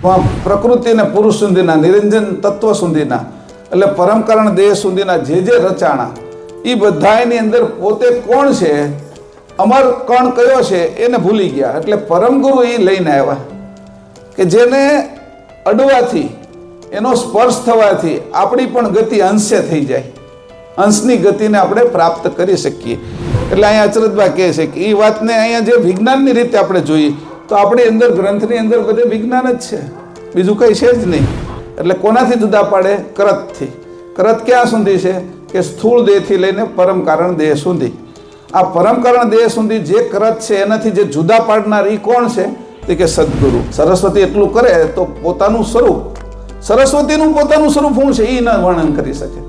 પ્રકૃતિ ને પુરુષ સુધીના, નિરંજન તત્વ સુધીના, એટલે પરમ કારણ દેહ સુધીના જે રચાણા એ બધાની અંદર પોતે કોણ છે, અમર કણ કયો છે એને ભૂલી ગયા. એટલે પરમ ગુરુ એ લઈને આવ્યા કે જેને અડવાથી, એનો સ્પર્શ થવાથી આપણી પણ ગતિ અંશે થઈ જાય, અંશની ગતિને આપણે પ્રાપ્ત કરી શકીએ. એટલે અહીંયા અચરતભાઈ કહે છે કે એ વાતને અહીંયા જે વિજ્ઞાનની રીતે આપણે જોઈએ તો આપણી અંદર ગ્રંથની અંદર બધે વિજ્ઞાન જ છે, બીજું કંઈ છે જ નહીં. એટલે કોનાથી જુદા પાડે? કરતથી. કરત ક્યાં સુધી છે? કે સ્થૂળ દેહથી લઈને પરમ કારણ દેહ સુધી. આ પરમ કારણ દેહ સુધી જે કરત છે એનાથી જે જુદા પાડનાર એ કોણ છે? તે કે સદગુરુ. સરસ્વતી એટલું કરે તો પોતાનું સ્વરૂપ, સરસ્વતીનું પોતાનું સ્વરૂપ શું છે એ ન વર્ણન કરી શકે.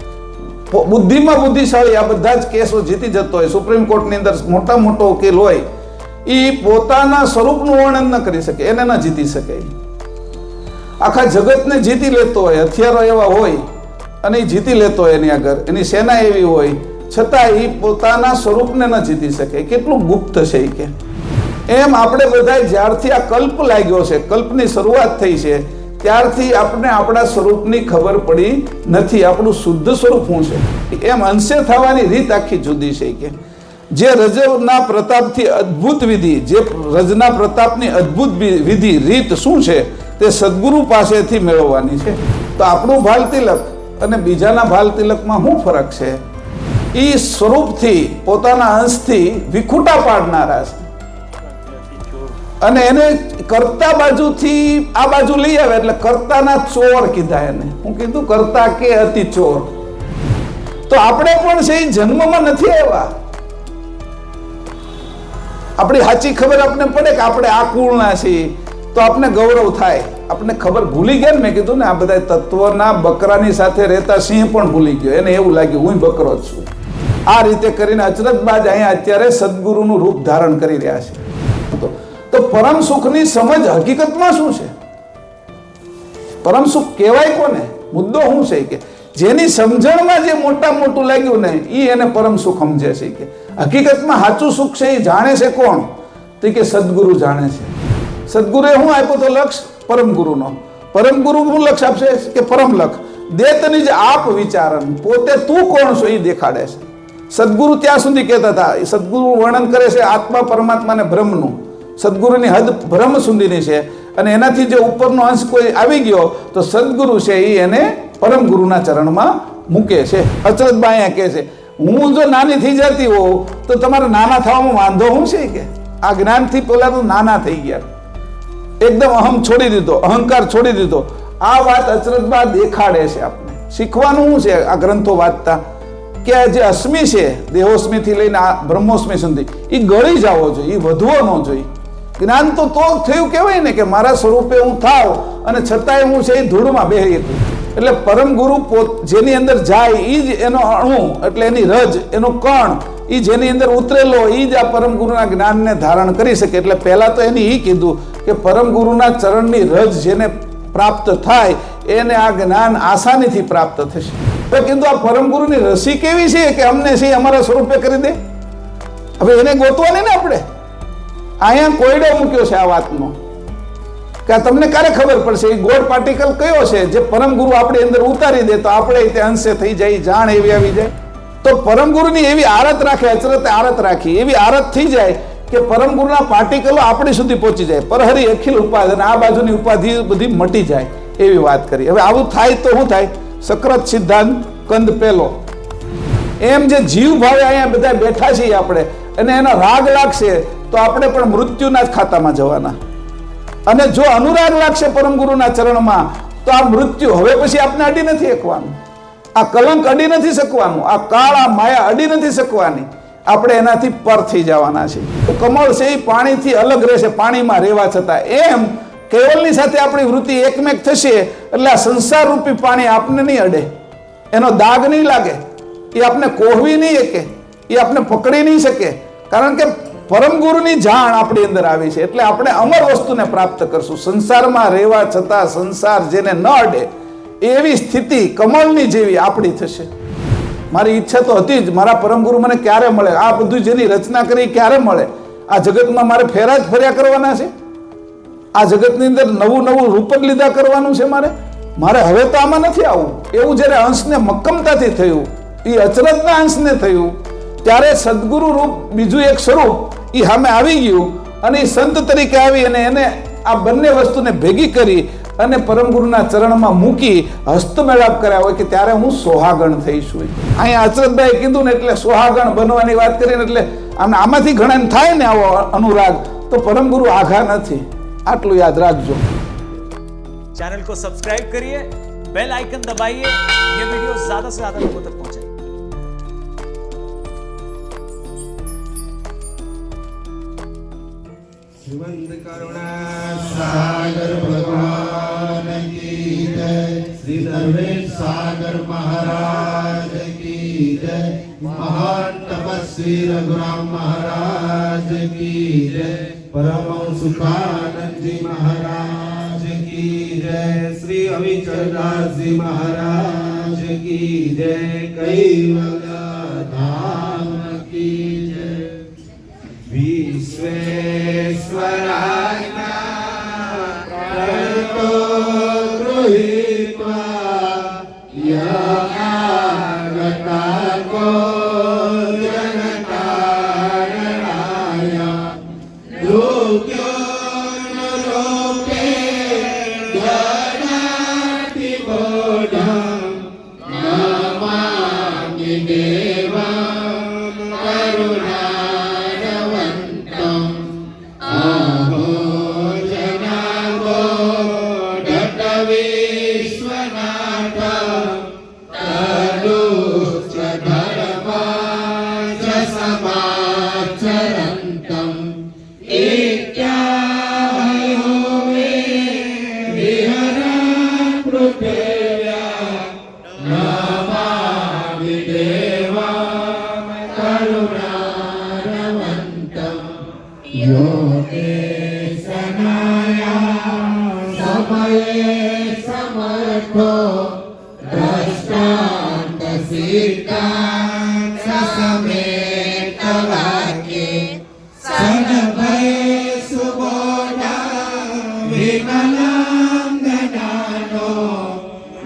બુદ્ધિમાં બુદ્ધિશાળી આ બધા જ કેસો જીતી જતો હોય, સુપ્રીમ કોર્ટની અંદર મોટો વકીલ હોય, એ પોતાના સ્વરૂપનું વર્ણન ન કરી શકે, એને ન જીતી શકે. આખા જગતને જીતી લેતો હોય, હથિયારો એવા હોય અને એ જીતી લેતો હોય, એની આગળ એની સેના એવી હોય, છતાં એ પોતાના સ્વરૂપને ન જીતી શકે. કેટલું ગુપ્ત છે એ કે. એમ આપણે બધા જ્યારથી આ કલ્પ લાગ્યો છે, કલ્પની શરૂઆત થઈ છે, ત્યારથી આપણે આપણા સ્વરૂપની ખબર પડી નથી, આપણું શુદ્ધ સ્વરૂપ શું છે. એમ અંશે થવાની રીત આખી જુદી છે કે જે રજના પ્રતાપથી અદ્ભુત વિધિ, જે રજના પ્રતાપની અદ્ભુત વિધિ રીત શું છે તે સદગુરુ પાસેથી મેળવવાની છે. તો આપણું ભાલ તિલક અને બીજાના ભાલ તિલકમાં શું ફરક છે? એ સ્વરૂપથી, પોતાના અંશથી વિખૂટા પાડનારા છે અને એને કરતા બાજુથી આ બાજુ લઈ આવે એટલે કરતાના ચોર કીધા. એને હું કીધું? કરતા કે અતિ ચોર. તો આપણે પણ છે એ જન્મમાં નથી આવ્યા. આપણી સાચી ખબર આપણે પડે કે આપણે આ કુળના છીએ તો આપણે ગૌરવ થાય. આપણે ખબર ભૂલી ગયા ને, મેં કીધું ને આ બધા તત્વના બકરાની સાથે રહેતા સિંહ પણ ભૂલી ગયો. એને એવું લાગ્યું હું બકરો જ છું. આ રીતે કરીને અચરતબાજ અહીંયા અત્યારે સદગુરુનું રૂપ ધારણ કરી રહ્યા છે. તો પરમ સુખની સમજ હકીકતમાં શું છે? પરમ સુખ કહેવાય કોને? મુદ્દો શું છે કે જેની સમજણમાં જે મોટું લાગ્યું ને એ એને પરમ સુખ સમજે છે. કે હકીકતમાં સાચું સુખ છે એ જાણે છે કોણ? તો કે સદગુરુ જાણે છે. સદગુરુએ શું આપ્યો તો લક્ષ? પરમ ગુરુનો. પરમ ગુરુ શું લક્ષ આપશે? કે પરમ લક્ષ. દેતની જ આપ વિચારણ, પોતે તું કોણ છો એ દેખાડે છે. સદગુરુ ત્યાં સુધી કહેતા હતા, સદગુરુ વર્ણન કરે છે આત્મા પરમાત્મા ને બ્રહ્મનું. સદગુરુની હદ બ્રહ્મ સુધીની છે અને એનાથી જે ઉપરનો અંશ કોઈ આવી ગયો તો સદગુરુ છે એ એને પરમ ગુરુના ચરણમાં મૂકે છે. અચરતભાઈ અહીંયા કહે છે હું જો નાની થઈ જતી હોઉં તો તમારે નાના થવામાં વાંધો શું છે? કે આ જ્ઞાનથી પહેલા તો નાના થઈ ગયા, એકદમ અહમ છોડી દીધો, અહંકાર છોડી દીધો. આ વાત અચરતબા દેખાડે છે. આપણે શીખવાનું શું છે આ ગ્રંથો વાંચતા? કે આ જે અસ્મિ છે, દેહોસ્મિથી લઈને આ બ્રહ્મોસ્મિ સુધી, એ ગળી જવો જોઈએ, એ વધવો ન જોઈએ. જ્ઞાન તો થયું કહેવાય ને કે મારા સ્વરૂપે હું થાવ અને છતાંય હું છે એ ધૂળમાં બેહી હતું. એટલે પરમ ગુરુ જેની અંદર જાય એ જ એનો અણુ, એટલે એની રજ, એનો કણ, એ જેની અંદર ઉતરેલો એ જ આ પરમ ગુરુના જ્ઞાનને ધારણ કરી શકે. એટલે પહેલા તો એને એ કીધું કે પરમ ગુરુના ચરણની રજ જેને પ્રાપ્ત થાય એને આ જ્ઞાન આસાનીથી પ્રાપ્ત થશે. તો કીધું આ પરમ ગુરુની રસી કેવી છે કે અમને છે અમારા સ્વરૂપે કરી દે. હવે એને ગોતવાની ને આપણે. અહીંયા કોયડો મૂક્યો છે આ વાતનો કે તમને ક્યારે ખબર પડશે એ ગોળ પાર્ટિકલ કયો છે જે પરમ ગુરુ આપણી અંદર ઉતારી દે તો આપણે તે અંશે થઈ જાય, જાણ એવી આવી જાય. તો પરમ ગુરુની એવી આરત રાખે, અચરતે આરત રાખી, એવી આરત થઈ જાય કે પરમ ગુરુના પાર્ટિકલો આપણી સુધી પહોંચી જાય. પરહરી અખિલ ઉપાધિ, આ બાજુની ઉપાધિ બધી મટી જાય એવી વાત કરી. હવે આવું થાય તો શું થાય? સક્રત સિદ્ધાંત કંદ પહેલો. એમ જે જીવ ભાવે અહીંયા બધા બેઠા છીએ આપણે અને એનો રાગ લાગશે તો આપણે પણ મૃત્યુના જ ખાતામાં જવાના. અને જો અનુરાગ લાગશે પરમ ગુરુના ચરણમાં તો આ મૃત્યુ હવે પછી આપણે અડી નથી શકવાનું, આ કલંક અડી નથી શકવાનું, આ કાળ, આ માયા અડી નથી શકવાની. આપણે એનાથી પર થઈ જવાના છે. તો કમળ છે એ પાણીથી અલગ રહેશે, પાણીમાં રહેવા છતાં. એમ કેવલની સાથે આપણી વૃત્તિ એકમેક થશે એટલે આ સંસાર રૂપી પાણી આપને નહીં અડે, એનો દાગ નહીં લાગે, એ આપણે કોહવી નહીં શકે, એ આપણે પકડી નહીં શકે. કારણ કે પરમ ગુરુની જાણ આપણી અંદર આવી છે એટલે આપણે અમર વસ્તુને પ્રાપ્ત કરશું. સંસારમાં રહેવા છતાં સંસાર જેને ન અડે એવી સ્થિતિ કમળની જેવી આપણી થશે. મારી ઈચ્છા તો હતી જ મારા પરમ ગુરુ મને ક્યારે મળે, આ બધું જેની રચના કરી ક્યારે મળે. આ જગતમાં મારે ફેરા જ ફર્યા કરવાના છે. આ જગતની અંદર નવું નવું રૂપ જ લીધા કરવાનું છે મારે હવે તો આમાં નથી આવવું. એવું જ્યારે અંશને મક્કમતાથી થયું, એ અચરજના અંશને થયું, ત્યારે સદગુરુ રૂપ બીજું એક સ્વરૂપ એ સામે આવી ગયું અને એ સંત તરીકે આવી અને એને આ બંને વસ્તુને ભેગી કરી અને પરમગુરુના ચરણમાં મૂકી હસ્તમેળાપ કર્યા હોય કે ત્યારે હું સોહાગણ થઈશું. અહીંયા અચરજભાઈ કીધું ને એટલે સોહાગણ બનવાની વાત કરીને એટલે આમાંથી ઘણા થાય ને આવો અનુરાગ, તો પરમગુરુ આઘા નથી. આટલું યાદ રાખજો. चैनल को सब्सक्राइब करिए, बेल आइकन दबाइए, ये वीडियो ज्यादा से ज्यादा लोगों तक पहुंचे. श्रीमंत करुणा सागर भगवान की जय, श्री धर्मेश सागर महाराज की जय, महान तपस्वी रघुराम महाराज की जय, परमहंस सुखानंद जी महाराज की जय, श्री अविचलदास जी महाराज की जय, कैवल्य धाम की जय. विश्वेश्वराज्ञा प्रणतो गृहीत्वा यज्ञागता को जनतारणाय लोक्यो न लोके गणाति बोधं नमामि देवं करुणारवन्तम् अभोजनागो विश्वनाथं तदुश्च धर्माच समाचरन्तम् इत्याहो मे विहरन् पृथिव्यां नमामि देवं करुणारवन्तम् योगेशनाया समये समर्थो द्रष्टान्त सिद्धान्त समेत वाक्ये सनभय सुबोधा विमलं ददानो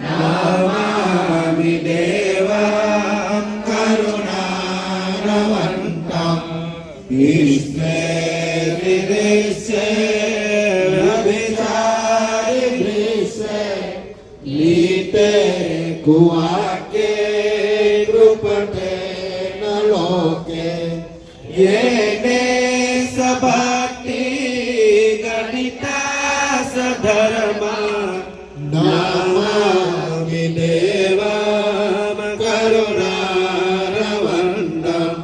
नमामि देवं करुणारवन्तम् विश्वे विदेशे व्यभिचारि वृषे लीते कुवाके कृपते न लोके येने सभक्ति गणिता सधर्मा नमामि देवं करुणारवन्तम्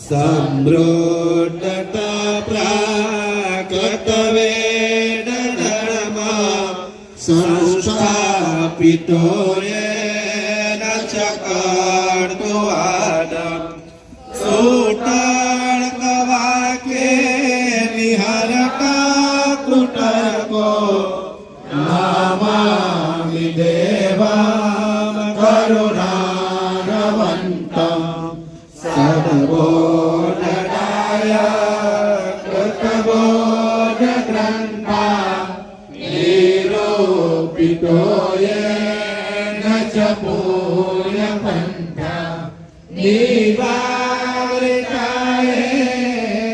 सम्रोद्धता प्राकतवेन धर्मा संस्थापितो येन चकार्तुवादम् सूटार्कवाक्ये विहरता कुटको नमामि देवं करुणारवन्तम् सद्बोधनाय कृतबोधग्रन्था निरूपितो येन च पूर्णपन्था निवारिताय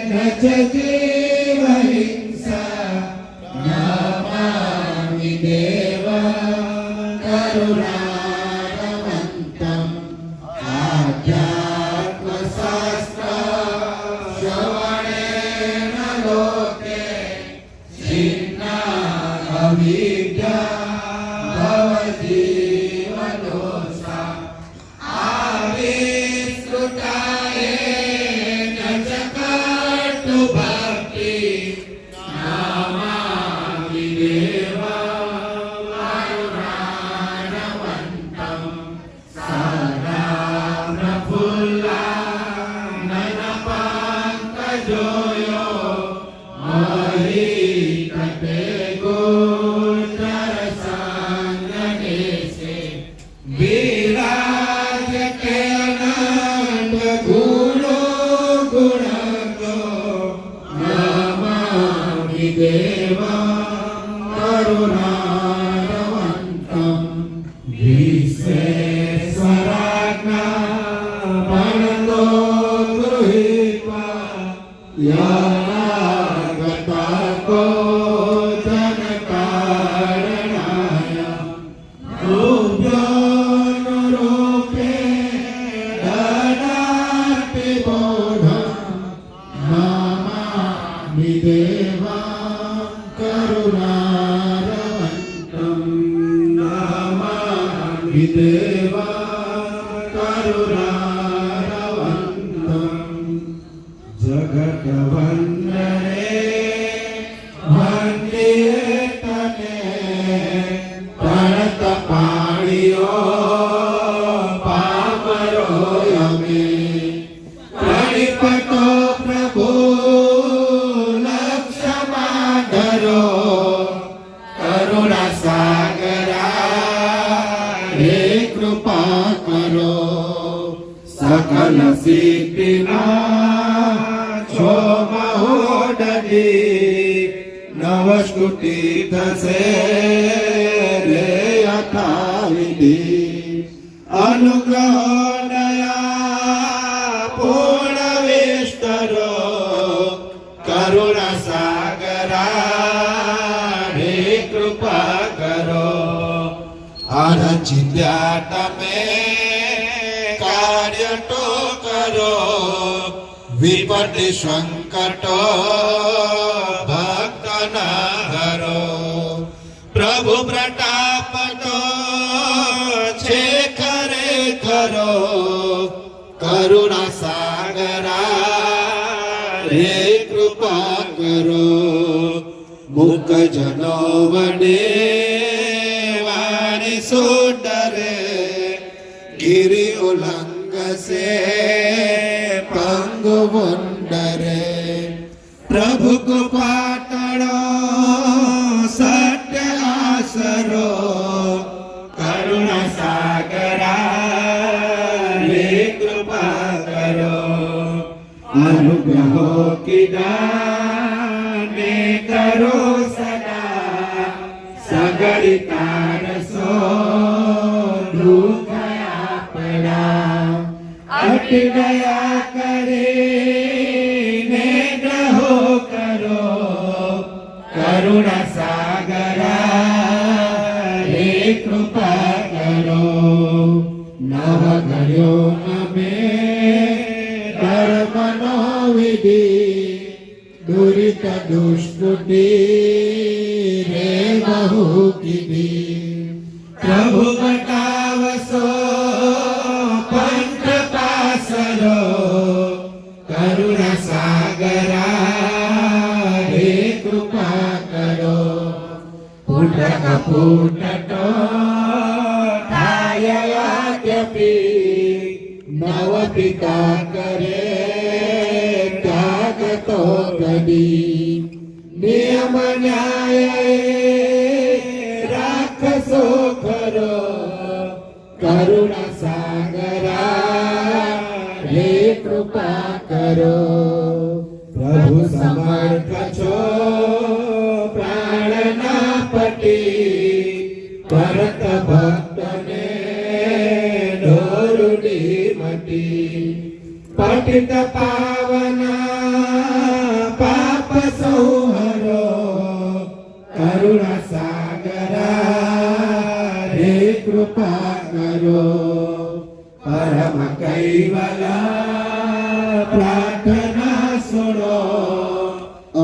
न च जीवहिंसा नमामि देवं करुणारवन्तम् आध्यात्मशास्त्र श्रवणेन लोके छिन्ना अविद्या भवजीवदोषा आविष्कृतायेन च कर्तुभक्ति नमामि देवं करुणारवन्तम् सदानफुल्ला नयनपङ्कजोयो महीकटे गोचरसङ्गनेशे विराजते अनन्त गुणो गुणगो नमामि देवं करुणारवन्तम् विश्वेश्वराज्ञा प्रणतो गृहीत्वा यागता को जनकारणाय रूप्योनुरूपे ददाति बोधम् नमामि देवां करुणारवन्तम् नमामि देवां करुणारवन्तम् जगद्वन्दने वन्दे तने प्रणतपाणियो पामरो यमे प्रणिपतो प्रभु लक्ष्यमाधरो करुणासागरा हे कृपा करो सकल सिद्धिना છો મહોદડી નવસ્તુતિ થશે રે યથાવિધિ અનુગ્રહ દયા પૂર્ણ વિસ્તરો કરુણા સાગરા હે કૃપા કરો અરચિત્યા તમે કાર્ય તો કરો विपत्ति संकट भक्त हरो प्रभु प्रताप तो छे करे करो करुणा सागरा रे कृपा करो मुख जनो वडे वाणी सुडरे गिरि उल्लंघ से पंग वंडरे प्रभु को पाटड़ो सत्य आसरो करुणा सागरा रे कृपा करो अनुग्रह की दाने करो सदा सगड़िता रसो दुखया पड़ा अट गया करे ने ग्रहो करो करुणा सागरा रे कृपा करो नव गयो में धर्मनो विधि दुरित दुष्कृति रे बहु किधि प्रभु बटावसो पंथ पासरो करुणा सागरा हे कृपा करो पुटक पुटतो थाययाद्यपि नव पिता करे त्याग तो कदी नियम न्याय राखसो खरो करुणा सागरा हे कृपा करो प्रभु समर्थ छो प्राण ना पटी परत भक्त ने डोरुडी मटी पतित पावना पाप संहरो करुणा सागरा हे कृपा करो परम कैवला प्रार्थना सुनो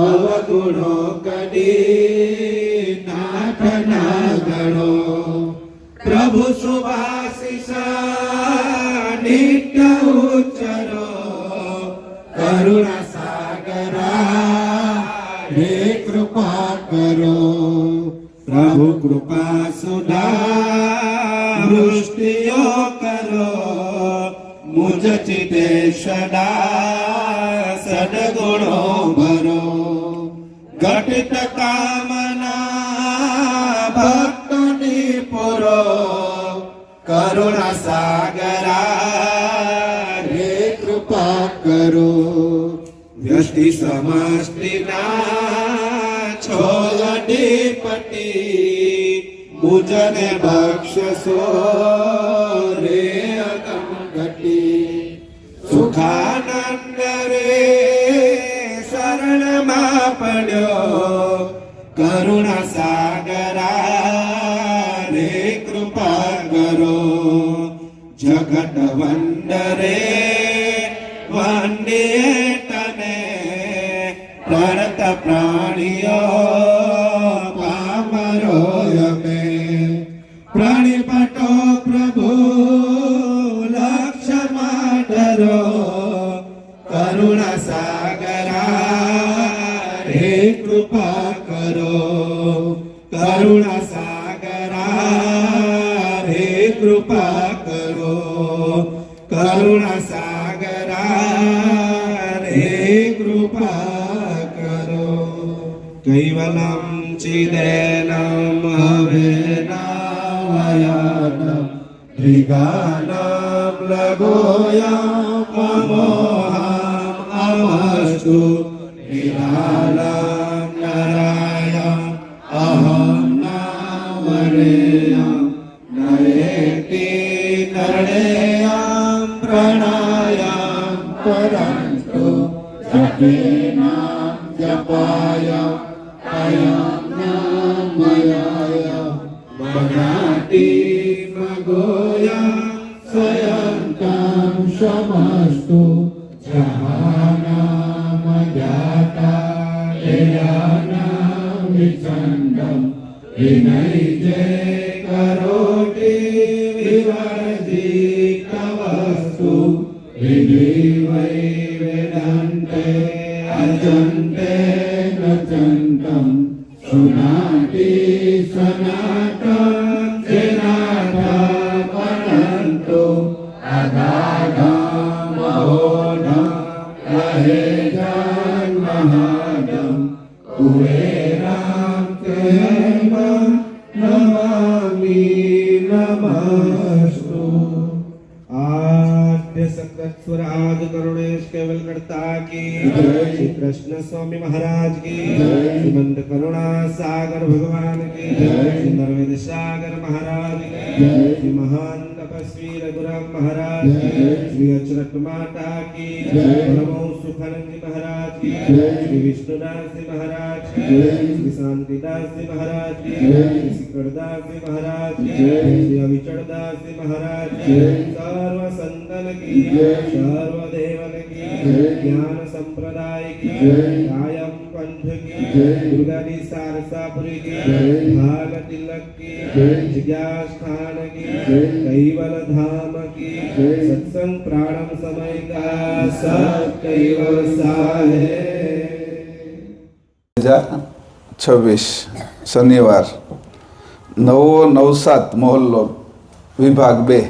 अवगुणो कदी नाथ ना गणो प्रभु सुभाषिष नित्य उच्चरो करुणा सागरा हे कृपा करो प्रभु कृपा सुधा वृष्टियो करो मुझ चिते सदा सदगुणो भरो घटित कामना भक्तोनि पुरो करुणा सागरा हे कृपा करो व्यष्टि समष्टिना છો અધિપતિ મુજને બક્ષશો રે અગમ ઘટી સુખાનંદ રે શરણમાં પડ્યો કરુણા સાગરા રે કૃપા કરો જગત વંદરે વંદે તને પ્રાણત પ્રાણીઓ પામરો અમે પ્રાણીપટો પ્રભુ લક્ષમાં ધરો કરુણા સાગરા રે કૃપા કરો કરુણા સાગરા રે કૃપા કરો કરુણા સાગરા રે કૃપા કરો કૈવલમ ચિદેનમ હવેનાવયાનમ ત્રિગાનમ લગોયમ અમોહમ અમસ્તુ નિરાલમ નરાયમ અહમ નામરેયમ નયેતિ નરણેયમ પ્રણાયમ પરંતુ જપેનામ જપાયમ અયમ નામયાય મનાતિ મગોયમ સ્વયંતમ શમસ્તુ જહાનામ જાતા લેયાનામ વિચંડમ વિનૈજે કરોતિ વિવર્જિત વસ્તુ વિધિવૈ વેદાંતે અજંતે નચંતમ સુનાતિ સનાતમ જેનાથમ અનંતો અગાધમ મહોધમ રહે જન્મહાદમ કુબેરામ તેમ નમામિ નમસ્તુ आद्य संगत स्वराज करुणेश केवल करता की श्री कृष्ण स्वामी महाराज की श्रीमंत करुणा सागर भगवान की श्री नर्मद सागर महाराज की श्री महान तपस्वी रघुराम महाराज की श्री अचरक माता की परमो सुखानंद जी महाराज की श्री विष्णुदास जी महाराज की श्री शांतिदास जी महाराज की श्री सिकरदास जी महाराज की श्री अविचलदास जी महाराज की सर्व संतन की सर्व देवन की ज्ञान संप्रदाय की कायम पंथ की दुर्गादी सारसापुरी की भाग तिलक की जिज्ञास्थान की कैवल धाम की सत्संग प्राणम समय का सब कैवल साहे 2026 શનિવાર નવો નવસાત મહોલ્લો વિભાગ 2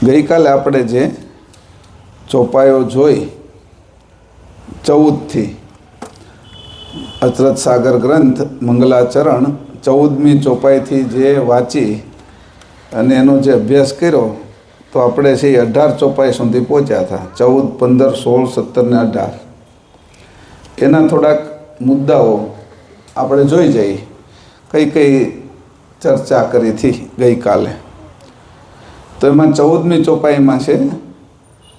ગઈકાલે આપણે જે ચોપાઈઓ જોઈ 14થી અચરત સાગર ગ્રંથ મંગલાચરણ 14મી ચોપાઈથી જે વાંચી અને એનો જે અભ્યાસ કર્યો તો આપણે છે 18 ચોપાઈ સુધી પહોંચ્યા હતા 14, 15, 16, 17 ને 18 એના થોડાક મુદ્દાઓ આપણે જોઈ જઈએ કઈ ચર્ચા કરી હતી ગઈકાલે તો એમાં 14મી ચોપાઈમાં છે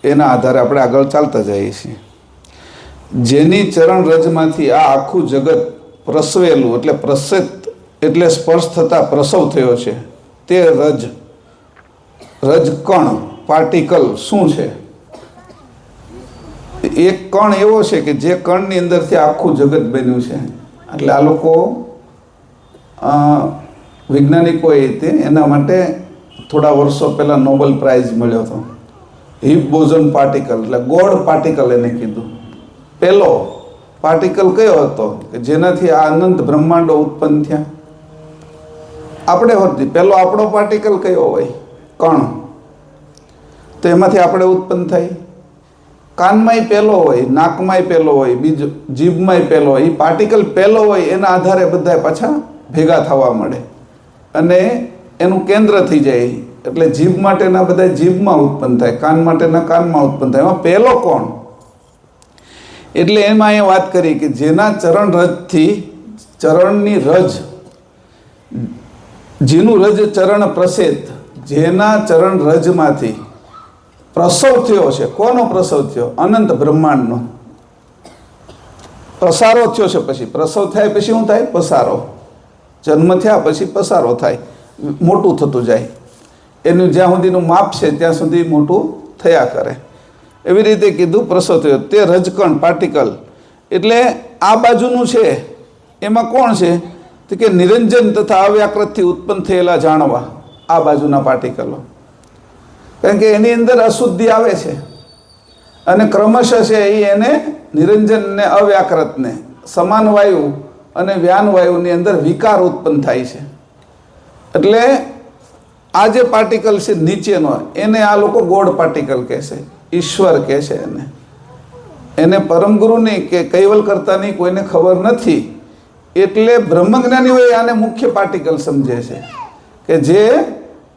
એના આધારે આપણે આગળ ચાલતા જઈએ છીએ જેની ચરણ રજમાંથી આ આખું જગત પ્રસવેલું એટલે પ્રસેત એટલે સ્પર્શ થતાં પ્રસવ થયો છે તે રજ કણ પાર્ટિકલ શું છે એક કણ એવો છે કે જે કણની અંદરથી આખું જગત બન્યું છે એટલે આ લોકો વૈજ્ઞાનિકોએ તે એના માટે થોડા વર્ષો પહેલાં નોબેલ પ્રાઇઝ મળ્યો હતો હિપ બોઝન પાર્ટિકલ એટલે ગોળ પાર્ટિકલ એને કીધું પહેલો પાર્ટિકલ કયો હતો કે જેનાથી આ અનંત બ્રહ્માંડો ઉત્પન્ન થયા આપણે હોતી પહેલો આપણો પાર્ટિકલ કયો હોય કણ તો એમાંથી આપણે ઉત્પન્ન થાય કાનમાંય પહેલો હોય નાકમાંય પહેલો હોય બીજો જીભમાંય પહેલો હોય એ પાર્ટિકલ પહેલો હોય એના આધારે બધા પાછા ભેગા થવા મળે અને એનું કેન્દ્ર થઈ જાય એટલે જીભ માટેના બધા જીભમાં ઉત્પન્ન થાય કાન માટેના કાનમાં ઉત્પન્ન થાય એમાં પહેલો કોણ એટલે એમાં એ વાત કરી કે જેના ચરણ રજથી ચરણની રજ, જેનું રજ ચરણ પ્રસેત, જેના ચરણ રજમાંથી પ્રસવ થયો છે. કોનો પ્રસવ થયો? અનંત બ્રહ્માંડનો પસારો થયો છે. પછી પ્રસવ થાય પછી શું થાય? પસારો. જન્મ થયા પછી પસારો થાય, મોટું થતું જાય. એનું જ્યાં સુધીનું માપ છે ત્યાં સુધી મોટું થયા કરે. એવી રીતે કીધું પ્રસવ થયો. તે રજકણ પાર્ટિકલ એટલે આ બાજુનું છે. એમાં કોણ છે? તો કે નિરંજન તથા અવ્યાકૃતથી ઉત્પન્ન થયેલા જાણવા, આ બાજુના પાર્ટિકલો. કારણ કે એની અંદર અશુદ્ધિ આવે છે અને ક્રમશઃ છે એ એને નિરંજનને અવ્યાકૃતને સમાન વાયુ અને વ્યાન વાયુની અંદર વિકાર ઉત્પન્ન થાય છે. એટલે આ જે પાર્ટિકલ છે નીચેનો, એને આ લોકો ગોડ પાર્ટિકલ કહેશે, ઈશ્વર કહે છે એને પરમગુરુની કે કૈવલ કરતાની કોઈને ખબર નથી. એટલે બ્રહ્મજ્ઞાનીઓએ આને મુખ્ય પાર્ટિકલ સમજે છે કે જે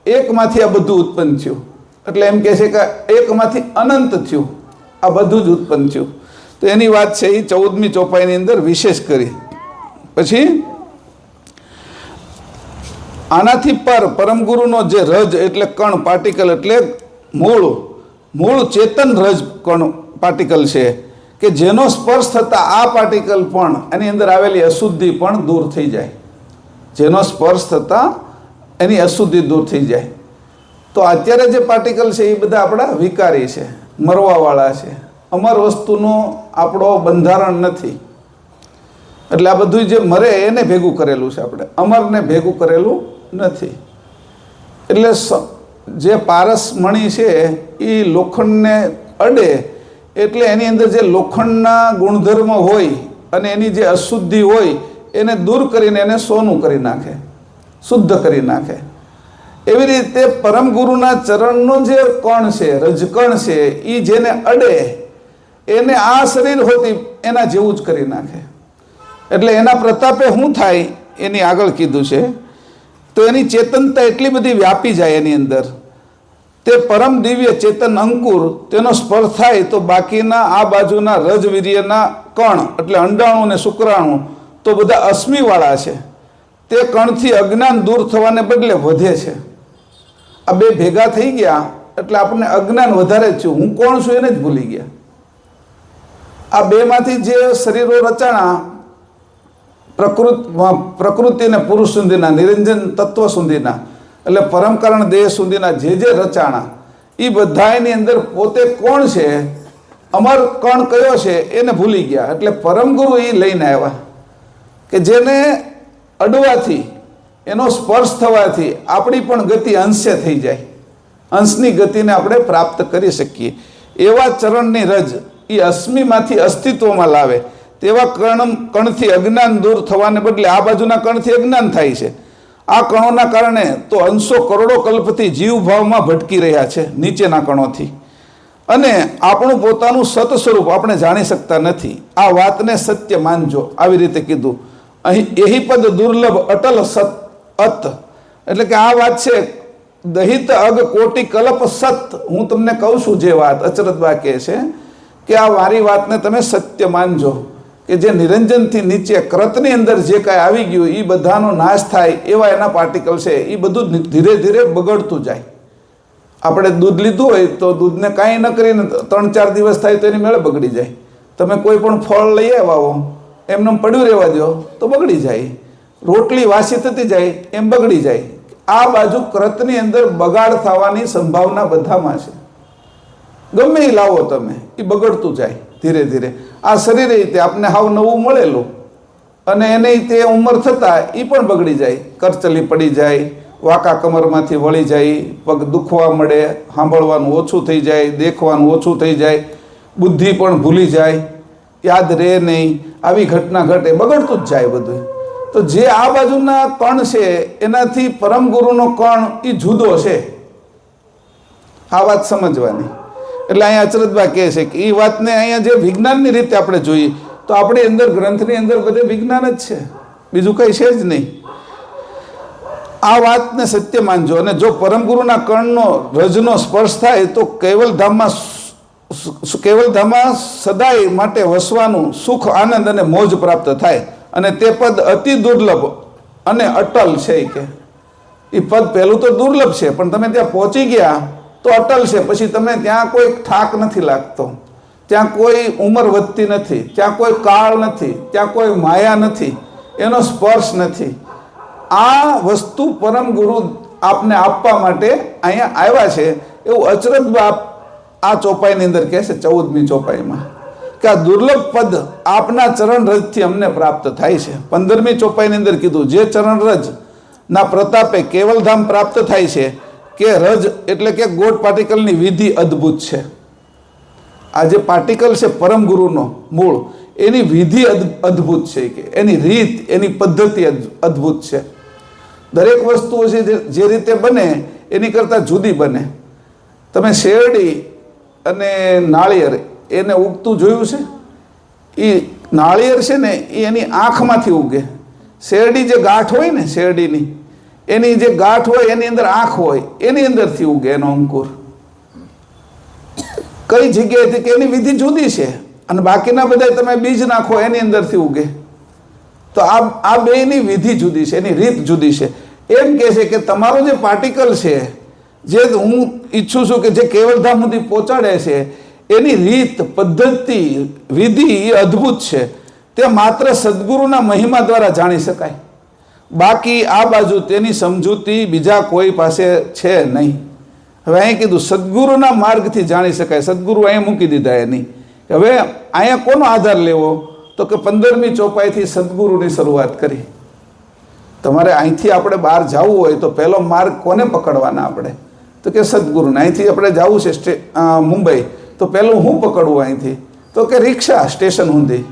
એકમાંથી આ બધું ઉત્પન્ન થયું. એટલે એમ કહે છે કે એકમાંથી અનંત થયું, આ બધું જ ઉત્પન્ન થયું. તો એની વાત છે એ 14મી ચોપાઈની અંદર વિશેષ કરી. પછી આનાથી પર પરમગુરુનો જે રજ એટલે કણ પાર્ટિકલ એટલે મૂળ ચેતન રજ કણ પાર્ટિકલ છે કે જેનો સ્પર્શ થતાં આ પાર્ટિકલ પણ એની અંદર આવેલી અશુદ્ધિ પણ દૂર થઈ જાય. જેનો સ્પર્શ થતાં એની અશુદ્ધિ દૂર થઈ જાય. તો અત્યારે જે પાર્ટિકલ છે એ બધા આપણા વિકારી છે, મરવાવાળા છે. અમર વસ્તુનો આપણો બંધારણ નથી. એટલે આ બધું જે મરે એને ભેગું કરેલું છે, આપણે અમરને ભેગું કરેલું નથી. એટલે જે પારસ મણી છે એ લોખંડને અડે એટલે એની અંદર જે લોખંડના ગુણધર્મ હોય અને એની જે અશુદ્ધિ હોય એને દૂર કરીને એને સોનું કરી નાખે, શુદ્ધ કરી નાખે. એવી રીતે પરમગુરુના ચરણનો જે કણ છે, રજકણ છે, એ જેને અડે એને આ શરીર હોતી એના જેવું જ કરી નાખે. એટલે એના પ્રતાપે શું થાય એની આગળ કીધું છે. તો એની ચેતનતા એટલી બધી વ્યાપી જાય એની અંદર, તે પરમ દિવ્ય ચેતન અંકુર તેનો સ્પર્શ થાય તો બાકીના આ બાજુના રજવીર્યના કણ એટલે અંડાણુ ને શુક્રાણુ તો બધા અશ્મિવાળા છે. તે કણથી અજ્ઞાન દૂર થવાને બદલે વધે છે. આ બે ભેગા થઈ ગયા એટલે આપણને અજ્ઞાન વધારે થયું. હું કોણ છું એને જ ભૂલી ગયા. આ બેમાંથી જે શરીરો રચાણા પ્રકૃતિ અને પુરુષ સુધીના, નિરંજન તત્વ સુધીના એટલે પરમકરણ દેહ સુધીના જે રચાણા એ બધાની અંદર પોતે કોણ છે, અમર કણ કયો છે એને ભૂલી ગયા. એટલે પરમગુરુ એ લઈને આવ્યા કે જેને અડવાથી, એનો સ્પર્શ થવાથી આપણી પણ ગતિ અંશે થઈ જાય, અંશની ગતિને આપણે પ્રાપ્ત કરી શકીએ. એવા ચરણની રજ એ અસ્મિમાંથી અસ્તિત્વમાં લાવે તેવા કણથી અજ્ઞાન દૂર થવાને બદલે આ બાજુના કણથી અજ્ઞાન થાય છે. આ કણોના કારણે તો અંશો કરોડો કલ્પથી જીવભાવમાં ભટકી રહ્યા છે નીચેના કણોથી, અને આપણું પોતાનું સત સ્વરૂપ આપણે જાણી શકતા નથી. આ વાતને સત્ય માનજો, આવી રીતે કીધું. અહીં એહી પદ દુર્લભ અટલ સત અત એટલે કે આ વાત છે દહિત અગ કોટી કલ્પ સત. હું તમને કહું છું જે વાત અચરતબા કહે છે કે આ મારી વાતને તમે સત્ય માનજો કે જે નિરંજનથી નીચે કૃતની અંદર જે કાંઈ આવી ગયું એ બધાનો નાશ થાય એવા એના પાર્ટિકલ છે. એ બધું ધીરે ધીરે બગડતું જાય. આપણે દૂધ લીધું હોય તો દૂધને કાંઈ ન કરીને 3-4 દિવસ થાય તો એની મેળે બગડી જાય. તમે કોઈ પણ ફળ લઈ આવ્યા એમને પડ્યું રહેવા દો તો બગડી જાય. રોટલી વાસી થતી જાય એમ બગડી જાય. આ બાજુ કૃતની અંદર બગાડ થવાની સંભાવના બધામાં છે. ગમે એ લાવો તમે એ બગડતું જાય ધીરે ધીરે. આ શરીર રીતે આપને હાવ નવું મળેલું અને એને તે ઉંમર થતાં એ પણ બગડી જાય. કરચલી પડી જાય, વાંકા કમરમાંથી વળી જાય, પગ દુખવા મળે, સાંભળવાનું ઓછું થઈ જાય, દેખવાનું ઓછું થઈ જાય, બુદ્ધિ પણ ભૂલી જાય, યાદ રહે નહીં, આવી ઘટના ઘટે, બગડતું જ જાય બધું. તો જે આ બાજુના કણ છે એનાથી પરમગુરુનો કણ એ જુદો છે. આ વાત સમજવાની. એટલે અહીંયા અચરતબા કહે છે કે એ વાતને અહીંયા જે વિજ્ઞાનની રીતે આપણે જોઈએ તો આપણી અંદર ગ્રંથની અંદર બધે વિજ્ઞાન જ છે, બીજું કંઈ છે જ નહીં. આ વાતને સત્ય માનજો. અને જો પરમગુરુના કણનો રજનો સ્પર્શ થાય તો કેવલધામમાં સદાય માટે વસવાનું સુખ, આનંદ અને મોજ પ્રાપ્ત થાય. અને તે પદ અતિ દુર્લભ અને અટલ છે કે એ પદ પહેલું તો દુર્લભ છે, પણ તમે ત્યાં પહોંચી ગયા તો અટલ છે. પછી તમે ત્યાં કોઈ થાક નથી લાગતો, ત્યાં કોઈ ઉંમર વધતી નથી, ત્યાં કોઈ કાળ નથી, ત્યાં કોઈ માયા નથી, એનો સ્પર્શ નથી. આ વસ્તુ પરમ ગુરુ આપને આપવા માટે અહીંયા આવ્યા છે એવું અચરજ બાપ આ ચોપાઈની અંદર કહે છે, 14મી ચોપાઈમાં, કે આ દુર્લભ પદ આપના ચરણ રજથી અમને પ્રાપ્ત થાય છે. 15મી ચોપાઈની અંદર કીધું જે ચરણ રજ ના પ્રતાપે કેવલધામ પ્રાપ્ત થાય છે, કે રજ એટલે કે ગોળ પાર્ટિકલની વિધિ અદ્ભુત છે. આ જે પાર્ટિકલ છે પરમ ગુરુનો મૂળ, એની વિધિ અદ્ભુત છે, કે એની રીત, એની પદ્ધતિ અદ્ભુત છે. દરેક વસ્તુઓ છે જે રીતે બને એની કરતાં જુદી બને. તમે શેરડી અને નાળિયેર એને ઉગતું જોયું છે? એ નાળિયેર છે ને એ એની આંખમાંથી ઉગે. શેરડી જે ગાંઠ હોય ને શેરડીની, એની જે ગાંઠ હોય એની અંદર આંખ હોય, એની અંદરથી ઉગે એનો અંકુર. કઈ જગ્યાએથી કે એની વિધિ જુદી છે, અને બાકીના બધા તમે બીજ નાખો એની અંદરથી ઉગે. તો આ બેની વિધિ જુદી છે, એની રીત જુદી છે. એમ કહે છે કે તમારો જે પાર્ટિકલ છે, જે હું ઈચ્છું છું કે જે કેવલધામ સુધી પહોંચાડે છે, એની રીત, પદ્ધતિ, વિધિ એ અદ્ભુત છે. તે માત્ર સદગુરુના મહિમા દ્વારા જાણી શકાય. બાકી આ બાજુ તેની સમજૂતી બીજા કોઈ પાસે છે નહીં. હવે અહીં કીધું સદગુરુના માર્ગથી જાણી શકાય. સદગુરુ અહીંયા મૂકી દીધા એની. હવે અહીંયા કોનો આધાર લેવો? તો કે 15મી ચોપાઈથી સદગુરુની શરૂઆત કરી. તમારે અહીંથી આપણે બહાર જવું હોય તો પહેલો માર્ગ કોને પકડવાના આપણે? તો કે સદગુરુને. અહીંથી આપણે જવું છે મુંબઈ, તો પહેલું હું પકડવું અહીંથી? તો કે રિક્ષા સ્ટેશન સુધી,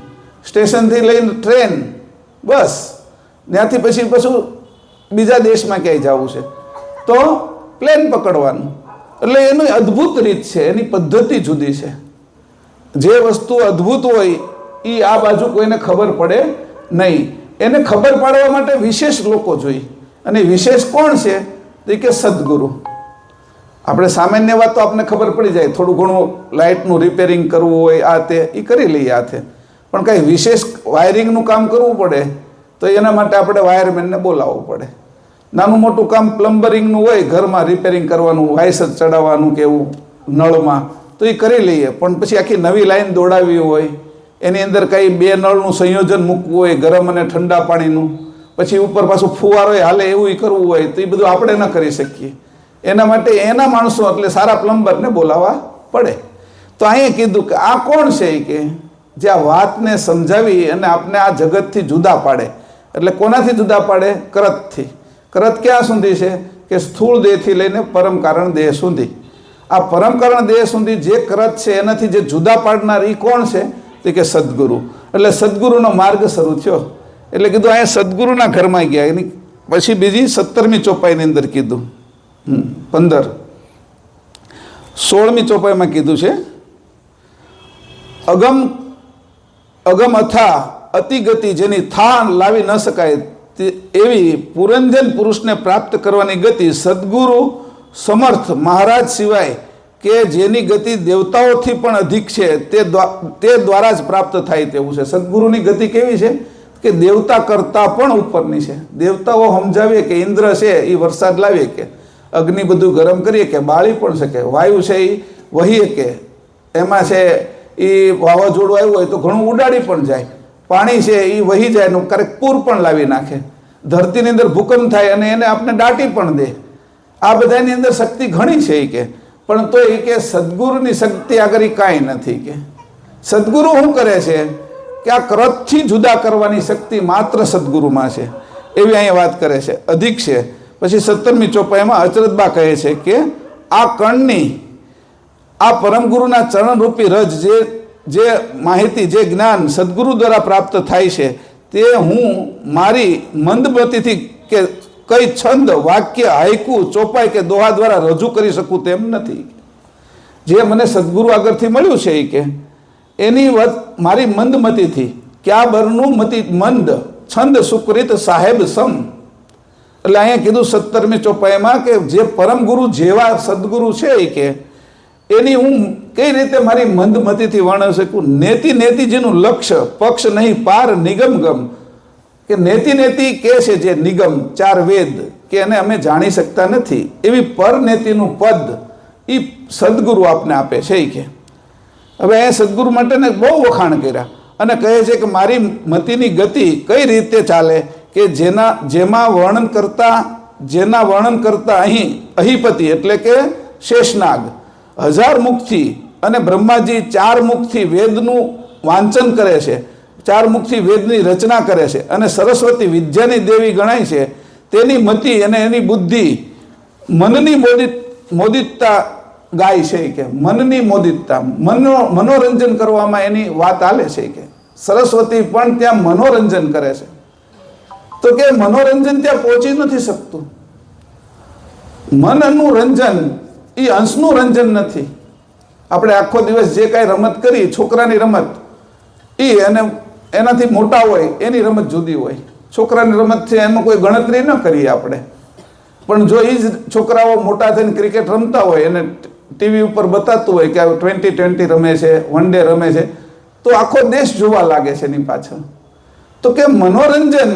સ્ટેશનથી લઈને ટ્રેન, બસ ત્યાંથી પછી બીજા દેશમાં ક્યાંય જવું છે તો પ્લેન પકડવાનું. એટલે એની અદ્ભુત રીત છે, એની પદ્ધતિ જુદી છે. જે વસ્તુ અદ્ભુત હોય એ આ બાજુ કોઈને ખબર પડે નહીં. એને ખબર પાડવા માટે વિશેષ લોકો જોઈએ, અને વિશેષ કોણ છે? તો કે સદગુરુ. આપણે સામાન્ય વાત તો આપણને ખબર પડી જાય, થોડું ઘણું લાઇટનું રિપેરિંગ કરવું હોય આ તે એ કરી લઈએ હાથે, પણ કાંઈ વિશેષ વાયરિંગનું કામ કરવું પડે તો એના માટે આપણે વાયરમેનને બોલાવવું પડે. નાનું મોટું કામ પ્લમ્બરિંગનું હોય, ઘરમાં રિપેરિંગ કરવાનું, વાયસર ચડાવવાનું કે એવું નળમાં, તો એ કરી લઈએ. પણ પછી આખી નવી લાઈન દોડાવવી હોય, એની અંદર કંઈ બે નળનું સંયોજન મૂકવું હોય, ગરમ અને ઠંડા પાણીનું, પછી ઉપર પાછું ફુવારો હાલે એવું કરવું હોય, તો એ બધું આપણે ન કરી શકીએ. એના માટે એના માણસો એટલે સારા પ્લમ્બરને બોલાવવા પડે. તો અહીંયા કીધું કે આ કોણ છે કે જે આ વાતને સમજાવી અને આપણે આ જગતથી જુદા પાડે. એટલે કોનાથી જુદા પાડે? કરતથી. કરત ક્યાં સુધી છે? કે સ્થૂળ દેહથી લઈને પરમ કારણ દેહ સુધી. આ પરમ કારણ દેહ સુધી જે કરત છે એનાથી જે જુદા પાડનાર એ કોણ છે? તો કે સદગુરુ. એટલે સદગુરુનો માર્ગ શરૂ થયો. એટલે કીધું અહીંયા સદગુરુના ઘરમાં ગયા. એની પછી બીજી 17મી ચોપાઈની અંદર કીધું, 16મી ચોપાઈમાં કીધું છે, અગમ અથા અતિગતિ જેની થા લાવી ન શકાય એવી પુરંજન પુરુષને પ્રાપ્ત કરવાની ગતિ સદગુરુ સમર્થ મહારાજ સિવાય કે જેની ગતિ દેવતાઓથી પણ અધિક છે તે દ્વારા જ પ્રાપ્ત થાય તેવું છે. સદગુરુની ગતિ કેવી છે? કે દેવતા કરતાં પણ ઉપરની છે. દેવતાઓ સમજાવીએ કે ઇન્દ્ર છે એ વરસાદ લાવીએ, કે અગ્નિ બધું ગરમ કરીએ, કે બાળી પણ શકે, વાયુ છે એ વહીએ, કે એમાં છે એ વાવાઝોડું આવ્યું હોય તો ઘણું ઉડાડી પણ જાય, પાણી છે એ વહી જાય, ક્યારેક પૂર પણ લાવી નાખે, ધરતીની અંદર ભૂકંપ થાય અને એને આપણે દાટી પણ દે. આ બધાની અંદર શક્તિ ઘણી છે એ કે, પણ તો એ કે સદગુરુની શક્તિ આગળ કાંઈ નથી. કે સદગુરુ શું કરે છે કે આ કરતથી જુદા કરવાની શક્તિ માત્ર સદગુરુમાં છે, એવી અહીંયા વાત કરે છે, અધિક છે. પછી 17મી ચોપાઈમાં અચરતબા કહે છે કે આ કણની આ પરમગુરુના ચરણરૂપી રજ જે માહિતી, જે જ્ઞાન સદગુરુ દ્વારા પ્રાપ્ત થાય છે તે હું મારી મંદમતીથી કે કઈ છંદ, વાક્ય, હાઈકુ, ચોપાઈ કે દોહા દ્વારા રજૂ કરી શકું તેમ નથી. જે મને સદગુરુ આગળથી મળ્યું છે એ કે એની મારી મંદમતીથી ક્યાં બરનું મતિ મંદ છંદ સુકૃત સાહેબ સમ. એટલે અહીંયા કીધું 17મી ચોપાઈમાં કે જે પરમ ગુરુ જેવા સદગુરુ છે એ કે એની હું કઈ રીતે મારી મંદમતીથી વર્ણવી શકું. નેતિ જેનું લક્ષ્ય પક્ષ નહીં પાર નિગમ ગમ કે નેતિ નેતિ કે છે જે નિગમ 4 વેદ કે એને અમે જાણી શકતા નથી, એવી પરનેતિનું પદ એ સદગુરુ આપને આપે છે એ કે. હવે એ સદગુરુ માટેને બહુ વખાણ કર્યા અને કહે છે કે મારી મતિની ગતિ કઈ રીતે ચાલે કે જેના વર્ણન કરતા અહીપતિ એટલે કે શેષનાગ 1000 મુખથી અને બ્રહ્માજી 4 મુખથી વેદનું વાંચન કરે છે, 4 મુખથી વેદની રચના કરે છે અને સરસ્વતી વિદ્યાની દેવી ગણાય છે. તેની મતિ અને એની બુદ્ધિ મનની મોદિતતા ગાય છે કે મનની મોદિતતા, મનોરંજન કરવામાં એની વાત આલે છે કે સરસ્વતી પણ ત્યાં મનોરંજન કરે છે. તો કે મનોરંજન ત્યાં પહોંચી નથી શકતું. મનનું રંજન એ અંશનું રંજન નથી. આપણે આખો દિવસ જે કાંઈ રમત કરી, છોકરાની રમત એ અને એનાથી મોટા હોય એની રમત જુદી હોય. છોકરાની રમત છે એમાં કોઈ ગણતરી ન કરીએ આપણે, પણ જો એ જ છોકરાઓ મોટા થઈને ક્રિકેટ રમતા હોય અને ટીવી ઉપર બતાવતું હોય કે 20-20 રમે છે, 1 ડે રમે છે, તો આખો દેશ જોવા લાગે છે એની પાછળ. તો કે મનોરંજન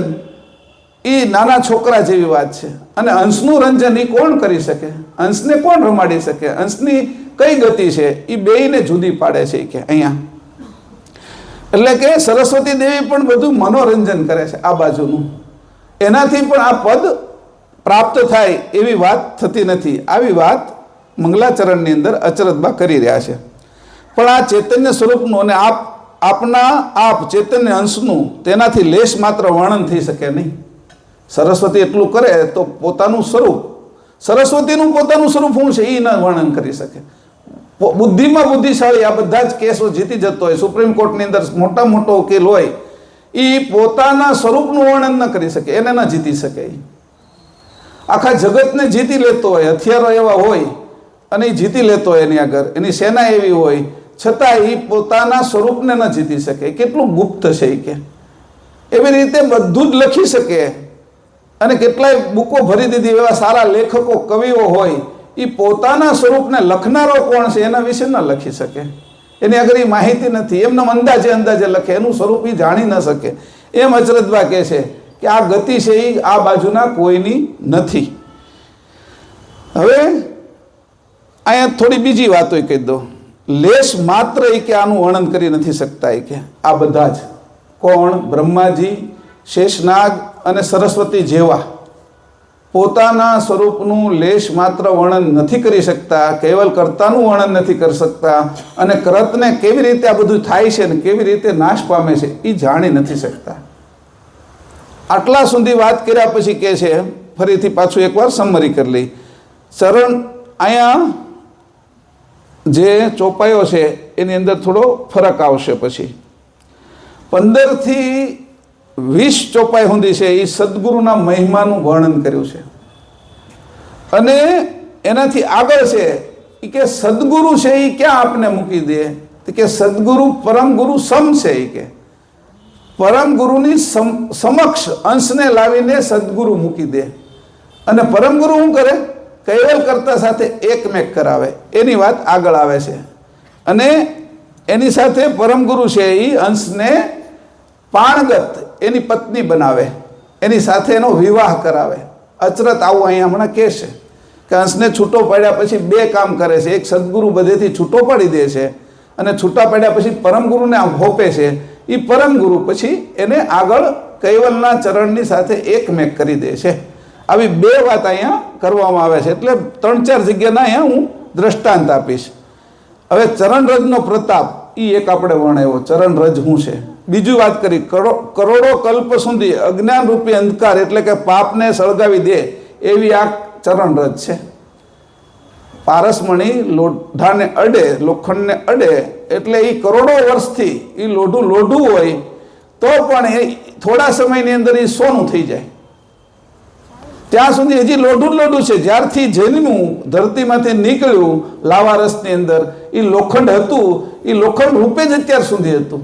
એ નાના છોકરા જેવી વાત છે અને અંશનું રંજન એ કોણ કરી શકે? અંશને કોણ રમાડી શકે? અંશની કઈ ગતિ છે એ બેયને જુદી પાડે છે કે અહીંયા. એટલે કે સરસ્વતી દેવી પણ બધું મનોરંજન કરે છે આ બાજુનું, એનાથી પણ આ પદ પ્રાપ્ત થાય એવી વાત થતી નથી. આવી વાત મંગલાચરણની અંદર અચરતબા કરી રહ્યા છે. પણ આ ચૈતન્ય સ્વરૂપનું અને આપ ચૈતન્ય અંશનું તેનાથી લેશ માત્ર વર્ણન થઈ શકે નહીં. સરસ્વતી એટલું કરે તો પોતાનું સ્વરૂપ, સરસ્વતીનું પોતાનું સ્વરૂપ શું છે એ ન વર્ણન કરી શકે. બુદ્ધિમાં બુદ્ધિશાળી આ બધા જ કેસો જીતી જતો હોય, સુપ્રીમ કોર્ટની અંદર મોટો ઉકેલ હોય, એ પોતાના સ્વરૂપનું વર્ણન ન કરી શકે, એને ન જીતી શકે. આખા જગતને જીતી લેતો હોય, હથિયારો એવા હોય અને એ જીતી લેતો હોય, એની આગળ એની સેના એવી હોય, છતાં એ પોતાના સ્વરૂપને ન જીતી શકે. કેટલું ગુપ્ત છે એ કે. એવી રીતે બધું જ લખી શકે અને કેટલાય બુકો ભરી દીધી. એવા સારા લેખકો કવિઓ હોય, એ પોતાના સ્વરૂપને લખનારો કોણ છે એના વિશે ન લખી શકે. એની આગળ એ માહિતી નથી, એમને અંદાજે લખે, એનું સ્વરૂપ એ જાણી ન શકે. એમ અચરતબા કહે છે કે આ ગતિ છે એ આ બાજુના કોઈની નથી. હવે અહીંયા થોડી બીજી વાતો કહી દો. લેશ માત્ર એ કે આનું વર્ણન કરી નથી શકતા એ કે આ બધા જ કોણ? બ્રહ્માજી, શેષનાગ અને સરસ્વતી જેવા પોતાના સ્વરૂપનું લેશ માત્ર વર્ણન નથી કરી શકતા, કેવલ કર્તાનું વર્ણન નથી કરી શકતા અને કરતને કેવી રીતે આ બધું થાય છે ને કેવી રીતે નાશ પામે છે એ જાણી નથી શકતા. આટલા સુધી વાત કર્યા પછી કહે છે, ફરીથી પાછું એકવાર સમરી કરી લઈ. ચરણ અહીંયા જે ચોપાયો છે એની અંદર થોડો ફરક આવશે. પછી 15 થી 20 ચોપાઈ સુધી છે એ સદગુરુના મહિમાનું વર્ણન કર્યું છે. અને એનાથી આગળ છે એ કે સદગુરુ છે એ ક્યાં આપને મૂકી દે? કે સદગુરુ પરમ ગુરુ સમ છે એ કે પરમ ગુરુની સમક્ષ અંશને લાવીને સદગુરુ મૂકી દે. અને પરમ ગુરુ શું કરે? કૈવલ કરતા સાથે એકમેક કરાવે. એની વાત આગળ આવે છે. અને એની સાથે પરમ ગુરુ છે એ અંશને પાણગત એની પત્ની બનાવે, એની સાથે એનો વિવાહ કરાવે. અચરત આવું અહીંયા હમણાં કહે છે કે અંશને છૂટો પાડ્યા પછી 2 કામ કરે છે. એક સદગુરુ બધેથી છૂટો પાડી દે છે અને છૂટા પાડ્યા પછી પરમગુરુને આમ હોપે છે. એ પરમગુરુ પછી એને આગળ કૈવલના ચરણની સાથે એકમેક કરી દે છે. આવી 2 વાત અહીંયા કરવામાં આવે છે. એટલે 3-4 જગ્યાના અહીંયા હું દ્રષ્ટાંત આપીશ. હવે ચરણરજનો પ્રતાપ એ એક આપણે વર્ણવ્યો. ચરણરજ શું છે? બીજું વાત કરી, કરોડો કલ્પ સુધી અજ્ઞાન રૂપી અંધકાર એટલે કે પાપને સળગાવી દે એવી આ ચરણરજ છે. પારસમણી લોઢાને અડે, લોખંડને અડે એટલે એ કરોડો વર્ષથી એ લોઢું હોય તો પણ એ થોડા સમયની અંદર એ સોનું થઈ જાય. ત્યાં સુધી હજી લોઢું છે. જ્યારથી જન્મ્યું, ધરતીમાંથી નીકળ્યું લાવારસની અંદર, એ લોખંડ હતું, એ લોખંડ રૂપે જ અત્યાર સુધી હતું.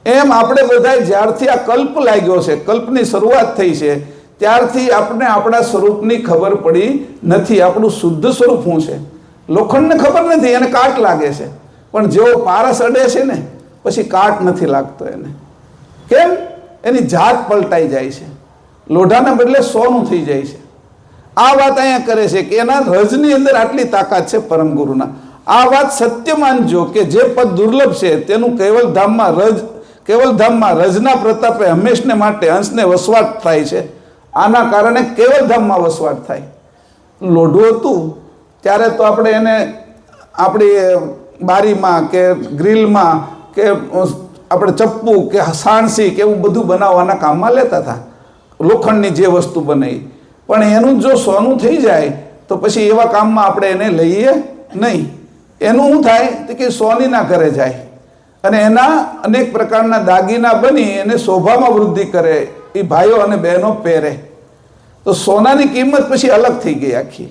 એમ આપણે બધા જ્યારથી આ કલ્પ લાગ્યો છે, કલ્પની શરૂઆત થઈ છે, ત્યારથી આપણે આપણા સ્વરૂપની ખબર પડી નથી. આપણું શુદ્ધ સ્વરૂપ શું છે લોખંડને ખબર નથી, એને કાટ લાગે છે. પણ જેવો પારસ અડે છે ને પછી કાટ નથી લાગતો એને. કેમ? એની જાત પલટાઈ જાય છે, લોઢાના બદલે સોનું થઈ જાય છે. આ વાત અહીંયા કરે છે કે એના રજની અંદર આટલી તાકાત છે પરમ ગુરુના. આ વાત સત્ય માનજો કે જે પદ દુર્લભ છે તેનું કેવલધામમાં રજના પ્રતાપે હંમેશને માટે અંશને વસવાટ થાય છે. આના કારણે કેવલધામમાં વસવાટ થાય. લોઢું હતું ત્યારે તો આપણે એને આપણી બારીમાં કે ગ્રીલમાં કે આપણે ચપ્પુ કે સાણસી કે એવું બધું બનાવવાના કામમાં લેતા હતા, લોખંડની જે વસ્તુ બનાવી. પણ એનું જો સોનું થઈ જાય તો પછી એવા કામમાં આપણે એને લઈએ નહીં. એનું શું થાય કે સોનીના ઘરે જાય અને એના અનેક પ્રકારના દાગીના બની એને શોભામાં વૃદ્ધિ કરે, એ ભાઈઓ અને બહેનો પહેરે. તો સોનાની કિંમત પછી અલગ થઈ ગઈ, આખી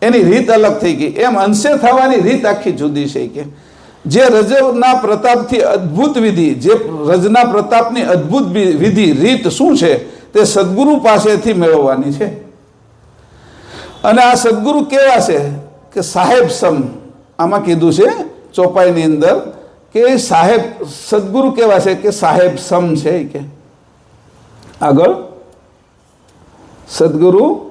એની રીત અલગ થઈ ગઈ. એમ અંશે થવાની રીત આખી જુદી છે. કે જે રજના પ્રતાપથી અદ્ભુત વિધિ, જે રજના પ્રતાપની અદ્ભુત વિધિ રીત શું છે તે સદગુરુ પાસેથી મેળવવાની છે. અને આ સદગુરુ કેવા છે કે સાહેબ સમ. આમાં કીધું છે ચોપાઈની અંદર કે સાહેબ સદગુરુ કેવા છે કે સાહેબ સમ છે. કે આગળ સદગુરુ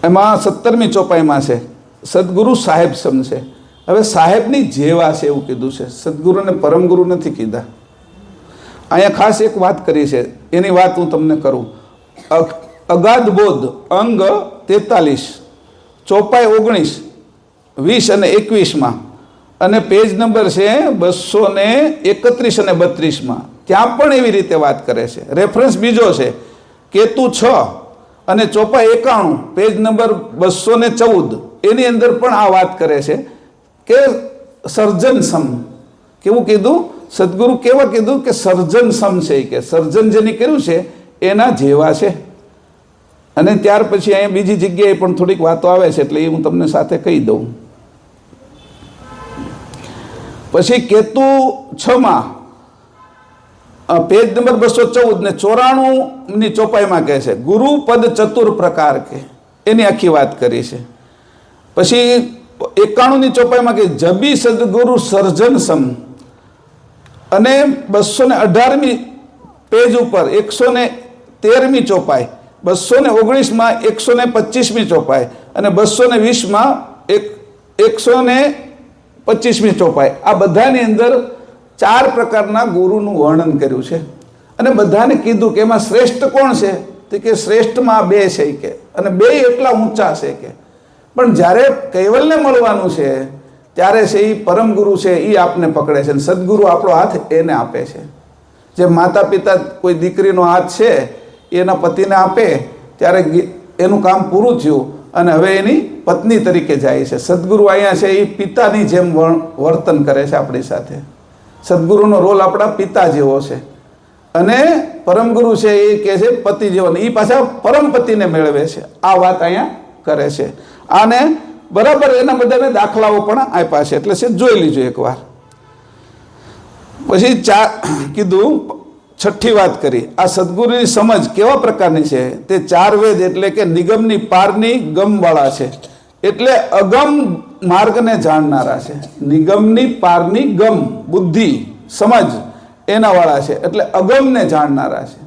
એમાં 17મી ચોપાઈમાં છે સદગુરુ સાહેબ સમ છે. હવે સાહેબની જેવા છે એવું કીધું છે, સદગુરુને પરમગુરુ નથી કીધા. અહીંયા ખાસ એક વાત કરી છે, એની વાત હું તમને કરું. અગાધ બોધ અંગ 43, ચોપાઈ 19, 20 અને 21માં, અને પેજ નંબર છે 231 અને 32માં. ત્યાં પણ એવી રીતે વાત કરે છે. રેફરન્સ બીજો છે કેતુ 6 અને ચોપાઈ 91 પેજ નંબર 214, એની અંદર પણ આ વાત કરે છે કે સર્જન સમ. કેવું કીધું? સદગુરુ કેવા કીધું કે સર્જન સમ છે. કે સર્જન જેની કર્યું છે એના જેવા છે. અને ત્યાર પછી અહીંયા બીજી જગ્યાએ પણ થોડીક વાતો આવે છે, એટલે એ હું તમને સાથે કહી દઉં. પછી કેતુ 6માં પેજ નંબર 214 ને 94ની ચોપાઈમાં કહે છે ગુરુ પદ ચતુર પ્રકાર, કે એની આખી વાત કરી છે. પછી 91ની ચોપાઈમાં કે જબી સદગુરુ સર્જન સમ, અને 218મી પેજ ઉપર 113મી ચોપાઈ, 219માં 125મી ચોપાઈ અને 220માં 125મી ચોપાઈ. આ બધાની અંદર 4 પ્રકારના ગુરુનું વર્ણન કર્યું છે. અને બધાને કીધું કે એમાં શ્રેષ્ઠ કોણ છે? તો કે શ્રેષ્ઠમાં 2 છે. કે અને 2 એટલા ઊંચા છે કે પણ જ્યારે કૈવલ્યને મળવાનું છે ત્યારે છે એ પરમ ગુરુ છે એ આપને પકડે છે, અને સદગુરુ આપણો હાથ એને આપે છે. જે માતા પિતા કોઈ દીકરીનો હાથ છે એના પતિને આપે ત્યારે એનું કામ પૂરું થયું અને હવે એની પત્ની તરીકે જાય છે. સદગુરુ અહીંયા છે એ પિતાની જેમ વર્તન કરે છે આપણી સાથે. સદગુરુનો રોલ આપણા પિતા જેવો છે, અને પરમગુરુ છે એ કહે છે પતિ જેવો, એ પાછા પરમ પતિને મેળવે છે. આ વાત અહીંયા કરે છે. આને બરાબર એના બધાને દાખલાઓ પણ આપ્યા છે, એટલે છે જોઈ લીજો એકવાર. પછી કીધું 6ઠ્ઠી વાત કરી. આ સદગુરુની સમજ કેવા પ્રકારની છે? તે 4 વેદ એટલે કે નિગમની પારની ગમવાળા છે, એટલે અગમ માર્ગને જાણનારા છે. નિગમની પારની ગમ બુદ્ધિ સમજ એના વાળા છે, એટલે અગમને જાણનારા છે.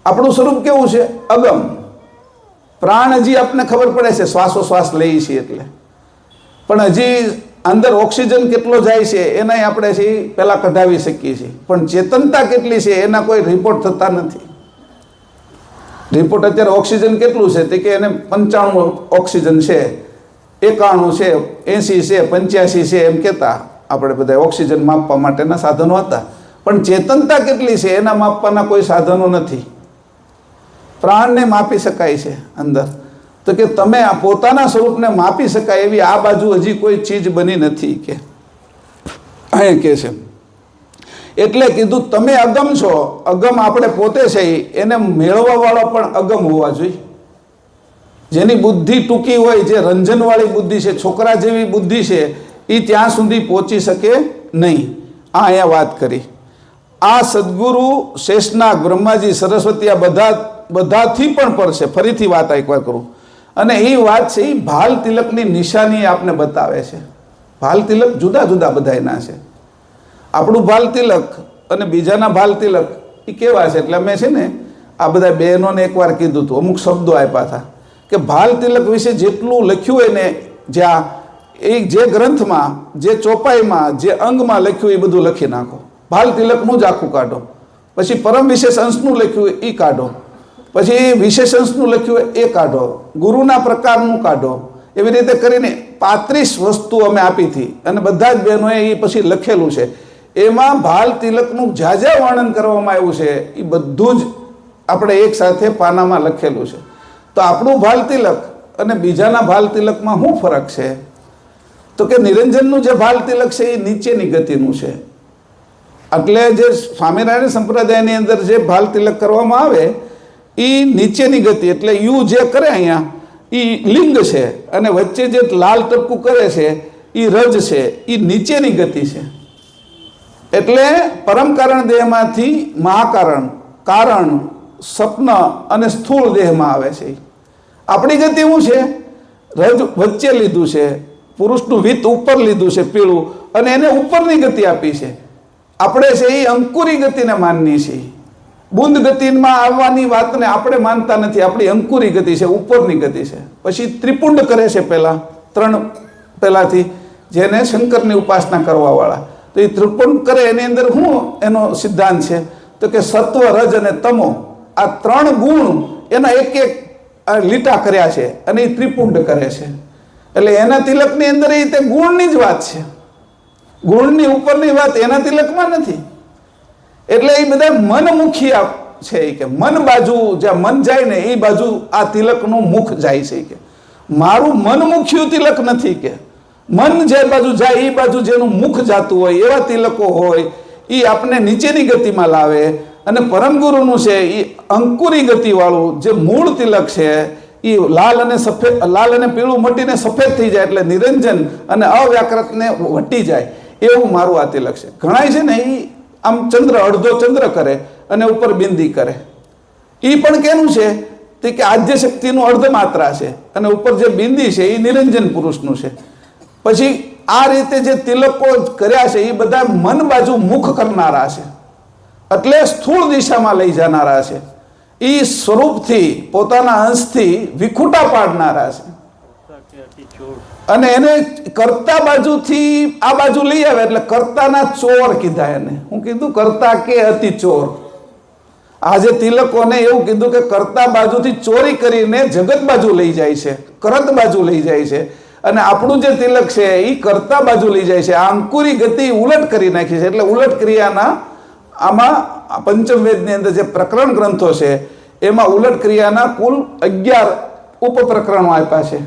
આપણું સ્વરૂપ કેવું છે? અગમ. પ્રાણ હજી આપણને ખબર પડે છે, શ્વાસોશ્વાસ લઈએ છીએ એટલે, પણ હજી અંદર ઓક્સિજન કેટલો જાય છે એનાય આપણે છે પહેલાં કઢાવી શકીએ છીએ, પણ ચેતનતા કેટલી છે એના કોઈ રિપોર્ટ થતા નથી. રિપોર્ટ અત્યારે ઓક્સિજન કેટલું છે તે કે એને 95 ઓક્સિજન છે, 91 છે, 80 છે, 85 છે એમ કહેતા આપણે બધા ઓક્સિજન માપવા માટેના સાધનો હતા. પણ ચેતનતા કેટલી છે એના માપવાના કોઈ સાધનો નથી. પ્રાણને માપી શકાય છે અંદર, તો કે તમે આ પોતાના સ્વરૂપને માપી શકાય એવી આ બાજુ હજી કોઈ ચીજ બની નથી. કે અહીં કે છે એટલે કીધું તમે અગમ છો. અગમ આપણે પોતે છે એને મેળવવા વાળો પણ અગમ હોવા જોઈએ. જેની બુદ્ધિ ટૂંકી હોય, જે રંજનવાળી બુદ્ધિ છે, છોકરા જેવી બુદ્ધિ છે, એ ત્યાં સુધી પહોંચી શકે નહીં. આ અહીંયા વાત કરી. આ સદગુરુ શેષનાગ, બ્રહ્માજી, સરસ્વતી આ બધાથી પણ પર છે. ફરીથી વાત એકવાર કરું, અને એ વાત છે એ ભાલ તિલકની નિશાની આપને બતાવે છે. ભાલ તિલક જુદા જુદા બધાયના છે. આપણું ભાલ તિલક અને બીજાના ભાલ તિલક એ કેવા છે એટલે અમે છે ને આ બધા બહેનોને એકવાર કીધું હતું, અમુક શબ્દો આપ્યા હતા કે ભાલ તિલક વિશે જેટલું લખ્યું હોય ને, જ્યાં એ જે ગ્રંથમાં, જે ચોપાઈમાં, જે અંગમાં લખ્યું એ બધું લખી નાખો. ભાલ તિલકનું જ આખું કાઢો. પછી પરમ વિશેષ અંશનું લખ્યું હોય એ કાઢો. પછી વિશેષ અંશનું લખ્યું હોય એ કાઢો. ગુરુના પ્રકારનું કાઢો. એવી રીતે કરીને 35 વસ્તુ અમે આપી હતી અને બધા જ બહેનોએ એ પછી લખેલું છે. એમાં ભાલ તિલકનું જ્યાં જ્યાં વર્ણન કરવામાં આવ્યું છે એ બધું જ આપણે એક સાથે પાનામાં લખેલું છે. તો આપણું ભાલ તિલક અને બીજાના ભાલ તિલકમાં શું ફરક છે? તો કે નિરંજનનું જે ભાલ તિલક છે એ નીચેની ગતિનું છે. એટલે જે સ્વામિનારાયણ સંપ્રદાયની અંદર જે ભાલ તિલક કરવામાં આવે એ નીચેની ગતિ, એટલે યુ જે કરે અહીંયા એ લિંગ છે અને વચ્ચે જે લાલ ટપકું કરે છે એ રજ છે, એ નીચેની ગતિ છે. એટલે પરમ કારણ દેહમાંથી મહાકારણ, કારણ, સ્વપ્ન અને સ્થૂળ દેહમાં આવે છે. આપણી ગતિ શું છે? રજ વચ્ચે લીધું છે, પુરુષનું વિત ઉપર લીધું છે પીળું, અને એને ઉપરની ગતિ આપી છે. આપણે છે એ અંકુરી ગતિને માનીએ છીએ. બુંદ ગતિમાં આવવાની વાતને આપણે માનતા નથી. આપણી અંકુરી ગતિ છે, ઉપરની ગતિ છે. પછી ત્રિપુંડ કરે છે પહેલાથી, જેને શંકરની ઉપાસના કરવાવાળા. તો એ ત્રિપુંડ કરે એની અંદર શું એનો સિદ્ધાંત છે? તો કે સત્વ, રજ અને તમો આ 3 ગુણ એના એક એક લીટા કર્યા છે અને એ ત્રિપુંડ કરે છે. એટલે એના તિલકની અંદર એ તે ગુણની જ વાત છે. ગુણની ઉપરની વાત એના તિલકમાં નથી. એટલે એ બધા મનમુખી છે કે મન બાજુ જ્યાં મન જાય ને એ બાજુ આ તિલકનું મુખ જાય છે. કે મારું મનમુખ્યું તિલક નથી, કે મન જે બાજુ જાય એ બાજુ જેનું મુખ જાતું હોય એવા તિલકો હોય એ આપણે નીચેની ગતિમાં લાવે. અને પરમ ગુરુનું છે એ અંકુરી ગતિવાળું જે મૂળ તિલક છે એ લાલ અને સફેદ, લાલ અને પીળું મટીને સફેદ થઈ જાય એટલે નિરંજન અને અવ્યાકૃતને વટી જાય એવું મારું આ તિલક છે. ઘણાય છે ને એ આમ ચંદ્ર, અડધો ચંદ્ર કરે અને ઉપર બિંદી કરે. એ પણ કેનું છે? તે કે આદ્ય શક્તિનું અર્ધ માત્રા છે અને ઉપર જે બિંદી છે એ નિરંજન પુરુષનું છે. પછી આ રીતે જે તિલકો કર્યા છે એ બધા મન બાજુ મુખ કરનારા છે, એટલે સ્થૂળ દિશામાં લઈ જનારા છે. એ સ્વરૂપથી, પોતાના અંશથી વિખૂટા પાડનારા છે. અને એને કર્તા બાજુથી આ બાજુ લઈ આવે એટલે કર્તાના ચોર કીધા. એને હું કીધું? કર્તા કે અતિ ચોર. આજે તિલકોને એવું કીધું કે કર્તા બાજુથી ચોરી કરીને જગત બાજુ લઈ જાય છે, કરત બાજુ લઈ જાય છે. અને આપણું જે તિલક છે એ કર્તા બાજુ લઈ જાય છે. આ અંકુરી ગતિ ઉલટ કરી નાખી છે. એટલે ઉલટ ક્રિયાના આમાં પંચમ વેદની અંદર જે પ્રકરણ ગ્રંથો છે એમાં ઉલટ ક્રિયાના કુલ 11 ઉપપ્રકરણો આપ્યા છે.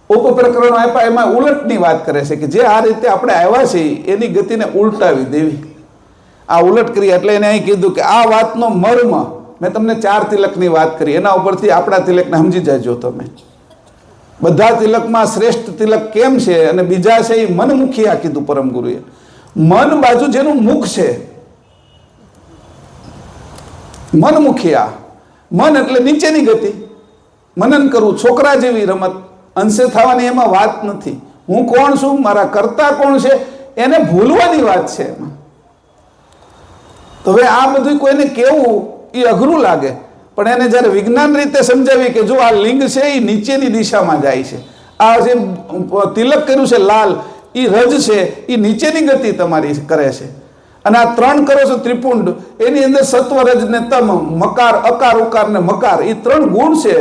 ઉપપ્રકરણો આપ્યા એમાં ઉલટની વાત કરે છે કે જે આ રીતે આપણે આવ્યા છીએ એની ગતિને ઉલટાવી દેવી. આ ઉલટ ક્રિયા એટલે એને અહીં કીધું કે આ વાતનો મર્મ મેં તમને 4 તિલકની વાત કરી, એના ઉપરથી આપણા તિલકને સમજી જાજો. તમે બધા તિલકમાં શ્રેષ્ઠ તિલક કેમ છે અને બીજા છે એ મનમુખી. આ કીધું પરમ ગુરુએ. મન બાજુ જેનું મુખ છે, મનમુખી. આ મન એટલે નીચેની ગતિ. મનન કરવું, છોકરા જેવી રમત, અંશે થવાની એમાં વાત નથી. હું કોણ છું, મારા કરતા કોણ છે, એને ભૂલવાની વાત છે એમાં. તો હવે આ બધું કોઈને કેવું એ અઘરું લાગે, પણ એને જ્યારે વિજ્ઞાન રીતે સમજાવી કે જો આ લિંગ છે એ નીચેની દિશામાં જાય છે, આ જે તિલક કર્યું છે લાલ એ રજ છે એ નીચેની ગતિ તમારી કરે છે, અને આ 3 કરો છો ત્રિપુંડ એની અંદર સત્વ, રજ ને તમ, મકાર, અકાર, ઉકાર ને મકાર એ 3 ગુણ છે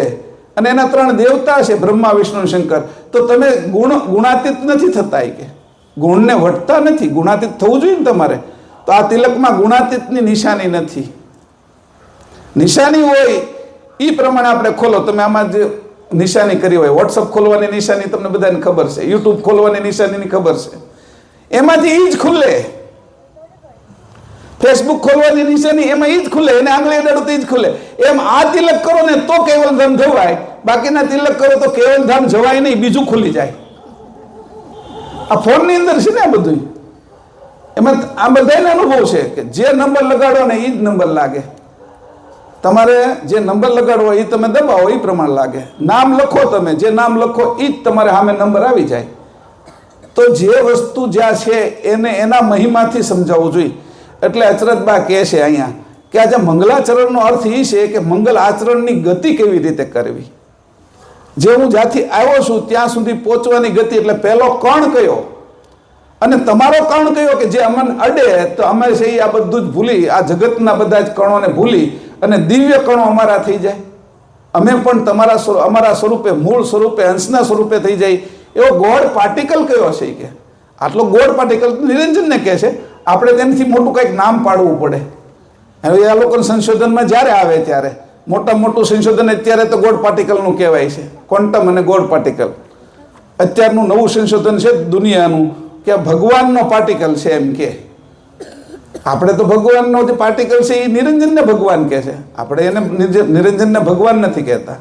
અને એના 3 દેવતા છે બ્રહ્મા, વિષ્ણુ, શંકર. તો તમે ગુણાતીત નથી થતા. કે ગુણને વટતા નથી, ગુણાતીત થવું જોઈએ ને તમારે. તો આ તિલકમાં ગુણાતીતની નિશાની નથી. નિશાની હોય એ પ્રમાણે આપણે ખોલો. તમે આમાં જે નિશાની કરી હોય, વોટ્સઅપ ખોલવાની નિશાની તમને બધાને ખબર છે, યુટ્યુબ ખોલવાની નિશાનીની ખબર છે, એમાંથી એ જ ખુલે. ફેસબુક ખોલવાની નિશાની એમાં એ જ ખુલે, એને આંગળી અડાડો તો એ જ ખુલે. એમ આ તિલક કરો ને તો કેવલધામ જવાય, બાકીના તિલક કરો તો કેવલધામ જવાય નહીં, બીજું ખુલી જાય. આ ફોનની અંદર છે ને આ બધું. એમાં આ બધાને અનુભવ છે કે જે નંબર લગાડો ને એ જ નંબર લાગે. તમારે જે નંબર લગાડવો એ તમે દબાવો એ પ્રમાણે લાગે. નામ લખો, તમે જે નામ લખો એ જ તમારે સામે નંબર આવી જાય. તો જે વસ્તુ જ્યાં છે એને એના મહિમાથી સમજાવવું જોઈએ. એટલે અચરતબા કહે છે અહીંયા કે આજે મંગલાચરણનો અર્થ એ છે કે મંગલ આચરણની ગતિ કેવી રીતે કરવી. જે હું જ્યાંથી આવ્યો છું ત્યાં સુધી પહોંચવાની ગતિ, એટલે પહેલો કણ કયો અને તમારો કણ કયો કે જે અમને અડે તો અમે છે આ બધું જ ભૂલી, આ જગતના બધા જ કણોને ભૂલી અને દિવ્ય કણો અમારા થઈ જાય, અમે પણ અમારા સ્વરૂપે, મૂળ સ્વરૂપે, અંશના સ્વરૂપે થઈ જાય એવો ગોળ પાર્ટિકલ કયો છે કે આટલો ગોળ પાર્ટિકલ નિરંજનને કહે છે. આપણે તેનાથી મોટું કંઈક નામ પાડવું પડે. હવે આ લોકોના સંશોધનમાં જ્યારે આવે ત્યારે મોટું સંશોધન અત્યારે તો ગોળ પાર્ટિકલનું કહેવાય છે, ક્વોન્ટમ અને ગોળ પાર્ટિકલ. અત્યારનું નવું સંશોધન છે દુનિયાનું કે ભગવાનનો પાર્ટિકલ છે એમ કે. આપણે તો ભગવાનનો જે પાર્ટિકલ છે એ નિરંજનને ભગવાન કહે છે, આપણે એને નિરંજનને ભગવાન નથી કહેતા.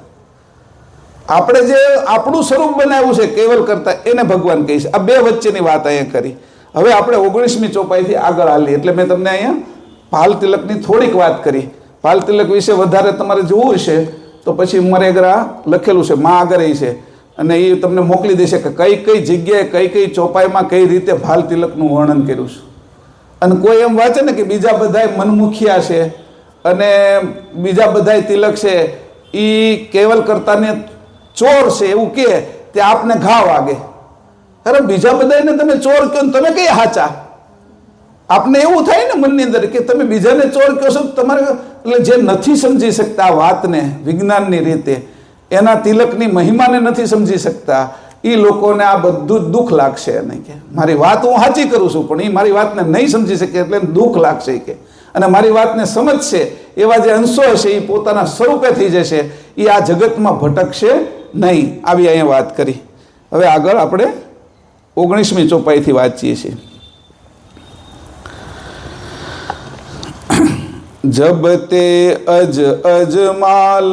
આપણે જે આપણું સ્વરૂપ બનાવ્યું છે કેવલ કરતા એને ભગવાન કહે છે. આ બે વચ્ચેની વાત અહીંયા કરી. હવે આપણે 19મી ચોપાઈથી આગળ હાલીએ. એટલે મેં તમને અહીંયા ભાલ તિલકની થોડીક વાત કરી. ભાલ તિલક વિશે વધારે તમારે જોવું છે તો પછી મારે આગળ આ લખેલું છે, માં આગળ એ છે, અને એ તમને મોકલી દેશે કે કઈ કઈ જગ્યાએ કઈ ચોપાઈમાં કઈ રીતે ભાલ તિલકનું વર્ણન કર્યું છે. અને કોઈ એમ વાંચે ને કે બીજા બધાય મનમુખિયા છે અને બીજા બધાય તિલક છે એ કેવલ કરતાને ચોર છે એવું કહે તે આપને ઘા વાગે. અરે બીજા બધાને તમે ચોર કહો ને તમે કઈ હાચા? આપને એવું થાય ને મનની અંદર કે તમે બીજાને ચોર કહો છો, તમારે એટલે જે નથી સમજી શકતા વાતને વિજ્ઞાનની રીતે, એના તિલકની મહિમાને નથી સમજી શકતા, એ લોકોને આ બધું જ દુઃખ લાગશે. અને કે મારી વાત હું સાચી કરું છું પણ એ મારી વાતને નહીં સમજી શકે એટલે દુઃખ લાગશે કે, અને મારી વાતને સમજશે એવા જે અંશો હશે એ પોતાના સ્વરૂપે થઈ જશે, એ આ જગતમાં ભટકશે નહીં. આવી અહીંયા વાત કરી. હવે આગળ આપણે 19મી ચોપાઈથી વાંચીએ છીએ. જબ તે અજમાલ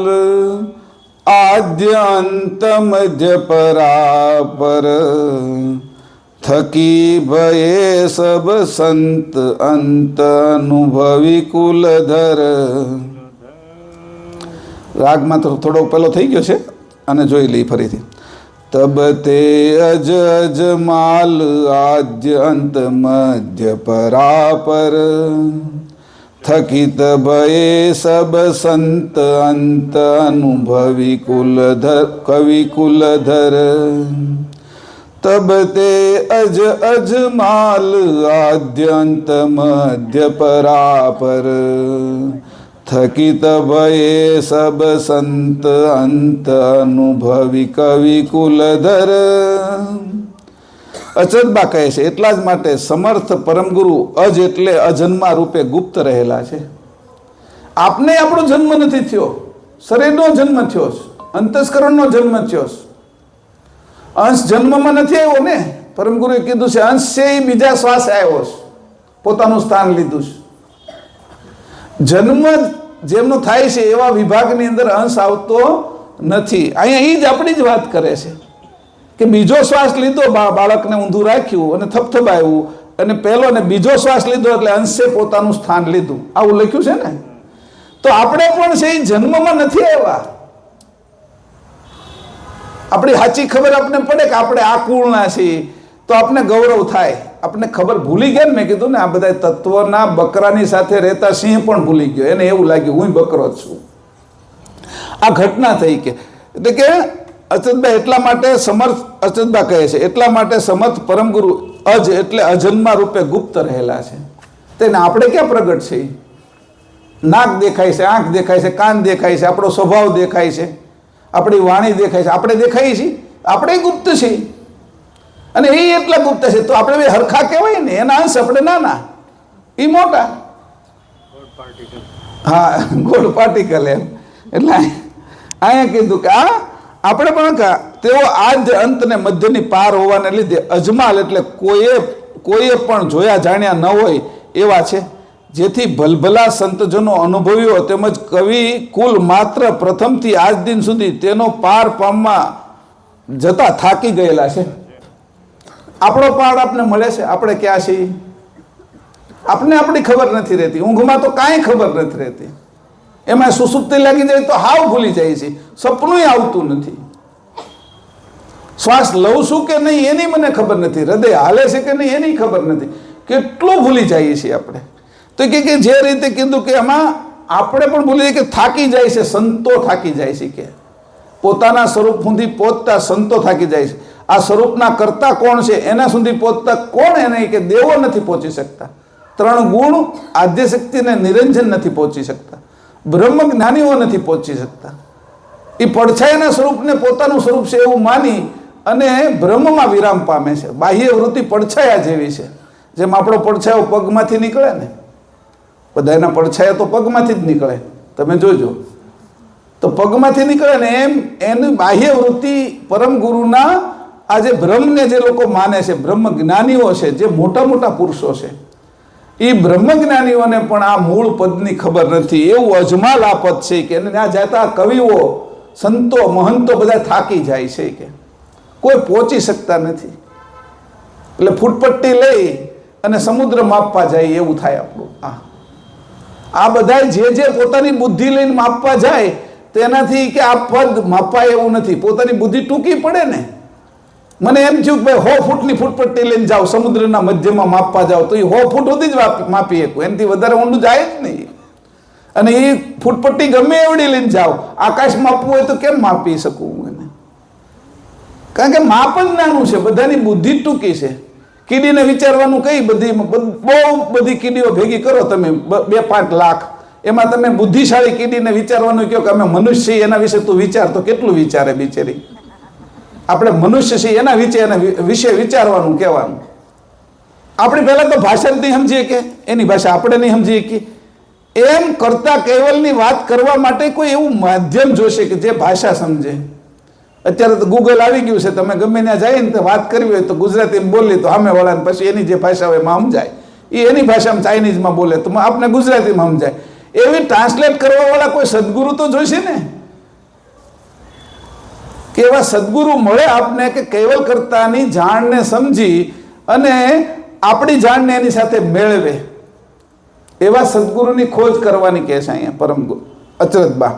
આદ્યંત મધ્ય પરાપર થકી ભયે સબ સંત અંત અનુભવી કુલધર. રાગમાં તો થોડો પેલો થઈ ગયો છે અને જોઈ લઈ ફરીથી. તબ તે અજમાલ આદ્યંત મધ્ય પરાપર થકિત ભયે સબ સંત અંત અનુભવી કુલધર કવિ કુલધર. તબ તે અજમાલ આદ્યંત મધ્ય પરાપર થકિત ભયે સબ સંત અંત અનુભવી કવિ કુલધર. અચદબા કહે છે એટલા જ માટે સમર્થ પરમગુરુ અજ એટલે અજન્મા રૂપે ગુપ્ત રહેલા છે. આપને આપણો જન્મ નથી થયો, શરીરનો જન્મ થયો છે, અંતસ્કરણનો જન્મ થયો છે. અંશ જન્મમાં નથી આવ્યો ને. પરમગુરુએ કીધું છે અંશ છે એ બીજા શ્વાસે આવ્યો છે, પોતાનું સ્થાન લીધું છે. જન્મ જેમનો થાય છે એવા વિભાગની અંદર અંશ આવતો નથી. અહીંયા એ જ આપણી જ વાત કરે છે કે બીજો શ્વાસ લીધો, બાળકને ઊંધું રાખ્યું અને થપથપાયું, અને પહેલો ને બીજો શ્વાસ લીધો એટલે અંશે પોતાનું સ્થાન લીધું. આવું લખ્યું છે ને. તો આપણે પણ છે એ જન્મમાં નથી આવ્યા. આપણી સાચી ખબર આપણને પડે કે આપણે આ કુળના છીએ તો આપણને ગૌરવ થાય. આપણને ખબર ભૂલી ગયા ને, મેં કીધું ને આ બધા તત્વના બકરાની સાથે રહેતા સિંહ પણ ભૂલી ગયો. એને એવું લાગ્યું હું બકરો જ છું. આ ઘટના થઈ કે એટલે કે અચદબા એટલા માટે સમર્થ, અચદબા કહે છે એટલા માટે સમર્થ પરમગુરુ અજ એટલે અજન્મા રૂપે ગુપ્ત રહેલા છે. તેને આપણે ક્યાં પ્રગટ છે? નાક દેખાય છે, આંખ દેખાય છે, કાન દેખાય છે, આપણો સ્વભાવ દેખાય છે, આપણી વાણી દેખાય છે, આપણે દેખાઈએ છીએ, આપણે ગુપ્ત છીએ. અને એ એટલા ગુપ્ત છે તો આપણે બે હરખા કહેવાય ને. એના અંશ આપણે નાના, એ મોટા. હા, ગોળ પાર્ટિકલ એમ. એટલે અહીંયા કીધું કે આ આપણે પણ તેઓ આદ્ય અંત ને મધ્યની પાર હોવાને લીધે અજમાલ એટલે કોઈએ પણ જોયા જાણ્યા ન હોય એવા છે. જેથી ભલભલા સંતજનો અનુભવ્યો તેમજ કવિ કુલ માત્ર પ્રથમથી આજ દિન સુધી તેનો પાર પામવા જતા થાકી ગયેલા છે. આપણો પાર આપને મળે છે, આપણે ક્યાં છીએ આપને આપણી ખબર નથી રહેતી. ઊંઘમાં તો કાંઈ ખબર નથી રહેતી. એમાં સુસુપ્તિ લાગી જાય તો હાવ ભૂલી જાય છે, સપનું આવતું નથી. શ્વાસ લઉં છું કે નહીં એની મને ખબર નથી, હૃદય હાલે છે કે નહીં એની ખબર નથી. કેટલું ભૂલી જઈએ છીએ આપણે. તો તો કે જે રીતે કીધું કે એમાં આપણે પણ બોલીએ કે થાકી જાય છે, સંતો થાકી જાય છે, કે પોતાના સ્વરૂપ સુધી પહોંચતા સંતો થાકી જાય છે. આ સ્વરૂપના કરતા કોણ છે એના સુધી પહોંચતા કોણ એને કે દેવો નથી પહોંચી શકતા, 3 ગુણ આદ્યશક્તિ અને નિરંજન નથી પહોંચી શકતા, બ્રહ્મ જ્ઞાનીઓ નથી પહોંચી શકતા. એ પડછાયાના સ્વરૂપને પોતાનું સ્વરૂપ છે એવું માની અને બ્રહ્મમાં વિરામ પામે છે. બાહ્ય વૃત્તિ પડછાયા જેવી છે. જેમ આપણો પડછાયો પગમાંથી નીકળે ને, બધાના પડછાયા તો પગમાંથી જ નીકળે, તમે જોજો. તો પગમાંથી નીકળે ને એમ એની બાહ્ય વૃત્તિ પરમ ગુરુના આ જે બ્રહ્મને જે લોકો માને છે, બ્રહ્મ જ્ઞાનીઓ છે, જે મોટા મોટા પુરુષો છે, એ બ્રહ્મ જ્ઞાનીઓને પણ આ મૂળ પદની ખબર નથી. એવું અજમાલ આ પદ છે કે ત્યાં જતા કવિઓ, સંતો, મહંતો બધા થાકી જાય છે, કે કોઈ પહોંચી શકતા નથી. એટલે ફૂટપટ્ટી લઈ અને સમુદ્ર માપવા જાય એવું થાય આપણું. આ બધા જે પોતાની બુદ્ધિ લઈને માપવા જાય તેનાથી કે આ પદ માપાય એવું નથી. પોતાની બુદ્ધિ ટૂંકી પડે ને. મને એમ થયું કે ભાઈ 100 ફૂટની ફૂટપટ્ટી લઈને જાઓ, સમુદ્રના મધ્યમાં માપવા જાઓ તો એ 100 ફૂટ સુધી જ માપી શકું, એનાથી વધારે ઊંડું જાય જ નહીં. અને એ ફૂટપટ્ટી ગમે એવડી લઈને જાઓ, આકાશ માપવું હોય તો કેમ માપી શકું એને? કારણ કે માપ જ નાનું છે, બધાની બુદ્ધિ જ ટૂંકી છે. કીડીને વિચારવાનું કઈ બધી બહુ બધી કીડીઓ ભેગી કરો તમે 2-5 લાખ, એમાં તમે બુદ્ધિશાળી કીડીને વિચારવાનું કહો કે અમે મનુષ્ય છીએ એના વિશે તું વિચાર, તો કેટલું વિચારે બિચારી? આપણે મનુષ્ય છીએ એના વિશે વિચારવાનું કહેવાનું. આપણે પહેલા તો ભાષા જ નહીં સમજીએ કે એની ભાષા આપણે નહીં સમજીએ કે એમ કરતા કેવલની વાત કરવા માટે કોઈ એવું માધ્યમ જોશે કે જે ભાષા સમજે. અત્યારે તો ગૂગલ આવી ગયું છે, તમે ગમે ત્યાં જાય ને વાત કરવી હોય તો ગુજરાતીમાં બોલી તો સામે વાળાને પછી એની જે ભાષા હોય એમાં સમજાય, એ એની ભાષામાં ચાઇનીઝમાં બોલે તો આપણે ગુજરાતીમાં સમજાય. એવી ટ્રાન્સલેટ કરવા વાળા કોઈ સદગુરુ તો જોઈશે ને, કે એવા સદગુરુ મળે આપને કે કેવલ કરતાની જાણને સમજી અને આપણી જાણને એની સાથે મેળવે. એવા સદગુરુની ખોજ કરવાની કહે છે અહીંયા પરમ ગુરુ અચરતબા.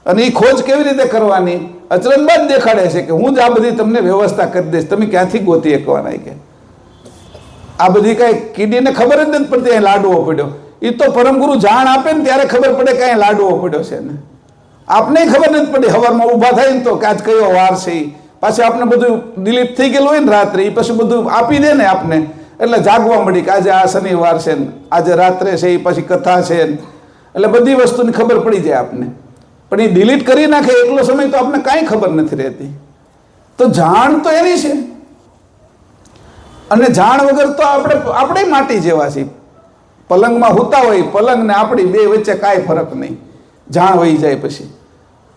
અને એ ખોજ કેવી રીતે કરવાની? અચરતબા જ દેખાડે છે કે હું જ આ બધી તમને વ્યવસ્થા કરી દઈશ, તમે ક્યાંથી ગોતી શકવાના. કે આ બધી કાંઈ કીડીને ખબર જ નથી પડતી અહીં લાડવો પડ્યો. એ તો પરમ ગુરુ જાણ આપે ને ત્યારે ખબર પડે કે અહીં લાડવો પડ્યો છે ને. આપને ખબર નથી પડી, સવારમાં ઊભા થાય ને તો કે આજ કયો વાર છે, પાછું આપણે બધું ડિલીટ થઈ ગયેલું હોય ને રાત્રે, એ પછી બધું આપી દે ને આપને, એટલે જાગવા મળી કે આજે આ શનિવાર છે ને આજે રાત્રે છે, એ પછી કથા છે, એટલે બધી વસ્તુની ખબર પડી જાય આપને. પણ એ ડિલીટ કરી નાખે એટલો સમય તો આપને કાંઈ ખબર નથી રહેતી. તો જાણ તો એની છે, અને જાણ વગર તો આપણે માટી જેવા છીએ. પલંગમાં સૂતા હોય, પલંગ ને આપણી બે વચ્ચે કાંઈ ફરક નહીં. જાણ વહી જાય પછી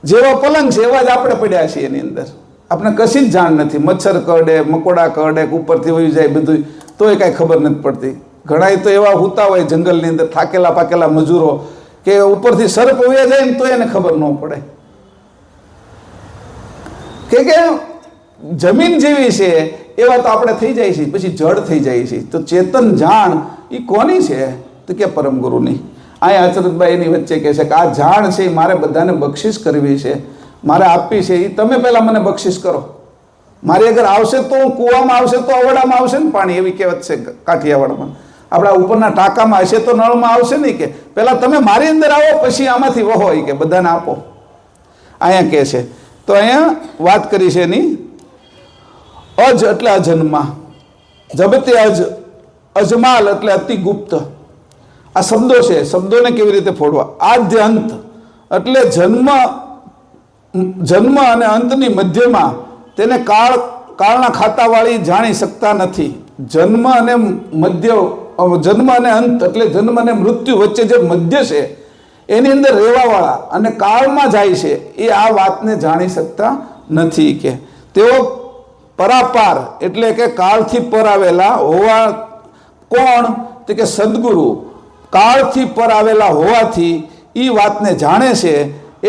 જેવા પલંગ છે એવા જ આપણે પડ્યા છીએ એની અંદર. આપણે કશી જ જાણ નથી. મચ્છર કરડે, મકોડા કરડે, ઉપરથી વહી જાય બધું, તોય કાંઈ ખબર નથી પડતી. ઘણા તો એવા સૂતા હોય જંગલની અંદર, થાકેલા પાકેલા મજૂરો, કે ઉપરથી સર્પ વયા જાય ને તો એને ખબર ન પડે. કે જમીન જેવી છે એવા તો આપણે થઈ જાય છે, પછી જડ થઈ જાય છે. તો ચેતન જાણ એ કોની છે? તો કે પરમ ગુરુની. અહીંયા અચરતભાઈ એની વચ્ચે કહે છે કે આ જાણ છે મારે બધાને બક્ષિસ કરવી છે, મારે આપવી છે. એ તમે પહેલાં મને બક્ષિસ કરો. મારી અગર આવશે તો કૂવામાં આવશે તો અવડામાં આવશે ને પાણી, એવી કહેવત છે કાઠિયાવાડમાં. આપણા ઉપરના ટાંકામાં હશે તો નળમાં આવશે નહીં. કે પહેલાં તમે મારી અંદર આવો પછી આમાંથી વહો, કે બધાને આપો. અહીંયા કહે છે. તો અહીંયા વાત કરી છે એની અજ એટલે અજન્મા, જબતે અજ, અજમાલ એટલે અતિ ગુપ્ત. આ શબ્દો છે, શબ્દોને કેવી રીતે ફોડવા? આદ્ય અંત એટલે જન્મ અને અંતની મધ્યમાં તેને કાળના ખાતાવાળી જાણી શકતા નથી. જન્મ અને અંત એટલે જન્મ અને મૃત્યુ વચ્ચે જે મધ્ય છે એની અંદર રહેવાવાળા અને કાળમાં જાય છે એ આ વાતને જાણી શકતા નથી. કે તેઓ પરાપાર એટલે કે કાળથી પર આવેલા હોવા. કોણ? તો કે સદગુરુ કાળથી પર આવેલા હોવાથી એ વાતને જાણે છે,